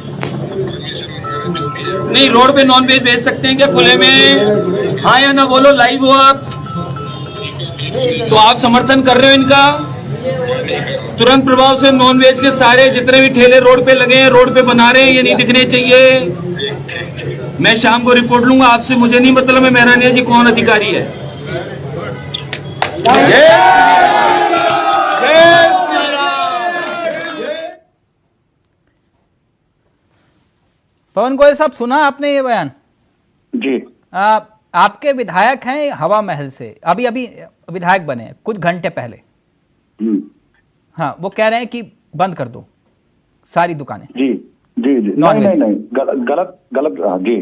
नहीं, रोड पे नॉनवेज बेच सकते हैं क्या खुले में? हाँ या ना बोलो, लाइव हो आप तो आप समर्थन कर रहे हो इनका? तुरंत प्रभाव से नॉनवेज के सारे जितने भी ठेले रोड पे लगे हैं, रोड पे बना रहे हैं, ये नहीं दिखने चाहिए। मैं शाम को रिपोर्ट लूंगा आपसे, मुझे नहीं मतलब है मेहरानिया जी कौन अधिकारी है।
पवन गोयल साहब, सुना आपने ये बयान?
जी।
आपके विधायक हैं हवा महल से, अभी विधायक बने कुछ घंटे पहले। हाँ, वो कह रहे हैं कि बंद कर दो सारी दुकानें।
जी जी जी, नहीं, गलत। हाँ जी,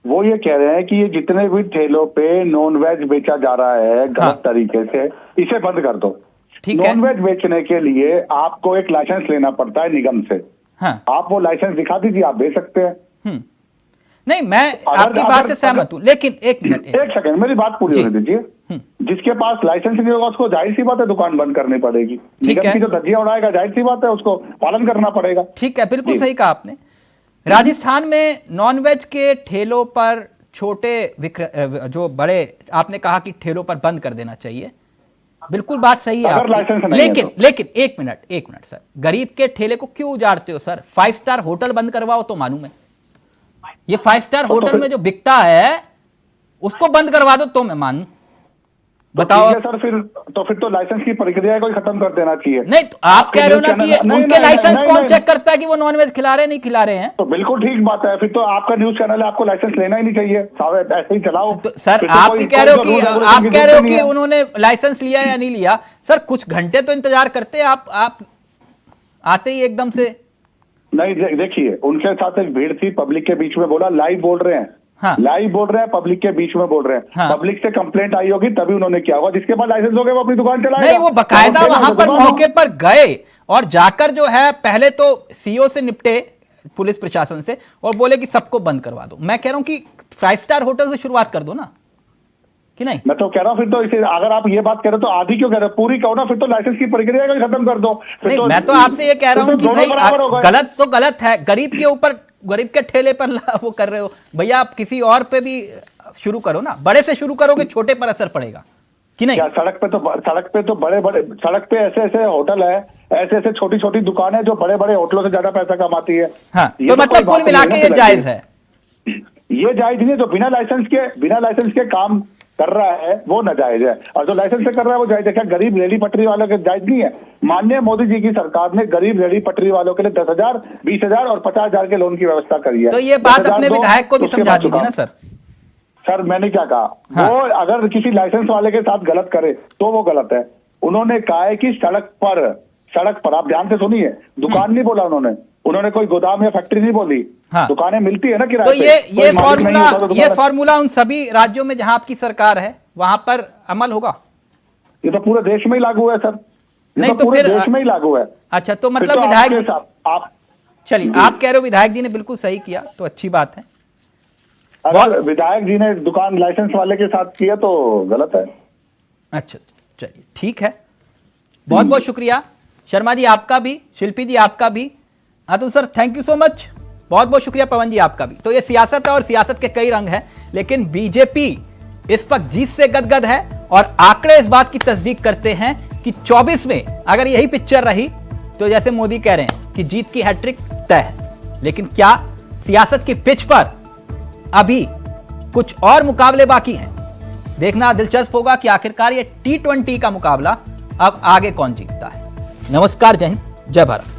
वो ये कह रहे हैं कि ये जितने भी ठेलों पे नॉन वेज बेचा जा रहा है गलत तरीके से, इसे बंद कर दो। नॉन वेज बेचने के लिए आपको एक लाइसेंस लेना पड़ता है निगम से। हाँ। आप वो लाइसेंस दिखा दीजिए, आप बेच सकते हैं।
नहीं, मैं आपकी बात से सहमत हूं, लेकिन एक मिनट,
एक सेकंड, मेरी बात पूरी होने दीजिए। जिसके पास लाइसेंस नहीं होगा उसको जाहिर सी बात है दुकान बंद करनी पड़ेगी। निगम की जो धज्जियां उड़ाएगा, जाहिर सी बात है उसको पालन करना पड़ेगा।
ठीक है, बिल्कुल सही कहा आपने। राजस्थान में नॉनवेज के ठेलों पर छोटे जो बड़े, आपने कहा कि ठेलों पर बंद कर देना चाहिए, बिल्कुल बात सही है आपकी। लेकिन एक मिनट सर, गरीब के ठेले को क्यों उजाड़ते हो सर? 5 स्टार होटल बंद करवाओ तो मानूं मैं, ये 5 स्टार होटल में जो बिकता है उसको बंद करवा दो तो मैं मानूं। बताओ
सर, फिर तो लाइसेंस की प्रक्रिया को ही खत्म कर देना चाहिए।
नहीं तो आप कह रहे हो ना कि उनके लाइसेंस कौन चेक करता है कि वो नॉनवेज खिला रहे हैं नहीं खिला रहे हैं?
तो बिल्कुल ठीक बात है, फिर तो आपका न्यूज चैनल है, आपको लाइसेंस लेना ही नहीं चाहिए, ऐसे ही चलाओ।
तो सर आप भी कह रहे हो कि उन्होंने लाइसेंस लिया या नहीं लिया? सर कुछ घंटे तो इंतजार करते हैं, आप आते ही एकदम से
नहीं। देखिए, उनके साथ एक भीड़ थी, पब्लिक के बीच में बोला, लाइव बोल रहे हैं,
हाँ।
लाइव बोल रहे हैं, पब्लिक के बीच में बोल रहे हैं, हाँ। पब्लिक से कंप्लेंट आई होगी तभी उन्होंने किया होगा, जिसके पास लाइसेंस हो गया वो अपनी दुकान चलाएगा।
नहीं, वो बकायदा वहां पर मौके पर गए और जाकर जो है पहले तो सीओ से निपटे, पुलिस प्रशासन से, और बोले कि सबको बंद करवा दो। मैं कह रहा हूं कि 5 स्टार होटल से शुरुआत कर दो ना, कि नहीं?
मैं तो कह रहा हूं फिर तो इसे, अगर आप ये बात कह रहे हो तो आधी क्यों कह रहे हो, पूरी कहो ना, फिर तो लाइसेंस की प्रक्रिया को खत्म कर दो।
नहीं, मैं तो आपसे ये कह रहा हूं कि भाई गलत तो गलत है, गरीब के ऊपर, गरीब के ठेले पर वो कर रहे हो भैया, आप किसी और पे भी शुरू करो ना, बड़े से शुरू करोगे छोटे पर असर पड़ेगा कि नहीं?
सड़क पे तो बड़े सड़क पे ऐसे होटल है, ऐसे छोटी छोटी दुकानें जो बड़े बड़े होटलों से ज्यादा पैसा कमाती है।
हाँ, तो मतलब कुल मिला के ये जायज है?
ये जायज नहीं है, जो बिना लाइसेंस के काम कर रहा है वो नाजायज है, और जो लाइसेंस से कर रहा है वो जायज है। क्या गरीब रेहड़ी पटरी वालों के जायज नहीं है? माननीय मोदी जी की सरकार ने गरीब रेहड़ी पटरी वालों के लिए 10,000, 20,000 और 50,000 के लोन की व्यवस्था करी है।
तो ये बात अपने विधायक को भी समझा दीजिए ना सर।
सर मैंने क्या कहा, हाँ। वो अगर किसी लाइसेंस वाले के साथ गलत करे तो वो गलत है। उन्होंने कहा है कि सड़क पर आप ध्यान से सुनिए, दुकान नहीं बोला उन्होंने कोई गोदाम या फैक्ट्री नहीं बोली, हाँ। दुकानें मिलती है ना किराए पे।
तो ये फॉर्मूला उन सभी राज्यों में जहां आपकी सरकार है वहां पर अमल होगा?
ये तो पूरे देश में ही लागू है सर,
नहीं तो
पूरे देश में ही लागू है।
अच्छा, तो मतलब विधायक आप चलिए, आप कह रहे हो विधायक जी ने बिल्कुल सही किया तो अच्छी बात है।
अगर विधायक जी ने दुकान लाइसेंस वाले के साथ किया तो गलत है।
अच्छा चलिए ठीक है, बहुत बहुत शुक्रिया शर्मा जी आपका भी, शिल्पी जी आपका भी, Atul sir thank you so much, बहुत बहुत शुक्रिया पवन जी आपका भी। तो ये सियासत है और सियासत के कई रंग हैं, लेकिन बीजेपी इस वक्त जीत से गदगद है और आंकड़े इस बात की तस्दीक करते हैं कि 24 में अगर यही पिक्चर रही तो जैसे मोदी कह रहे हैं कि जीत की हैट्रिक तय है। लेकिन क्या सियासत की पिच पर अभी कुछ और मुकाबले बाकी हैं? देखना दिलचस्प होगा कि आखिरकार ये T20 का मुकाबला अब आगे कौन जीतता है। नमस्कार, जय हिंद, जय भारत।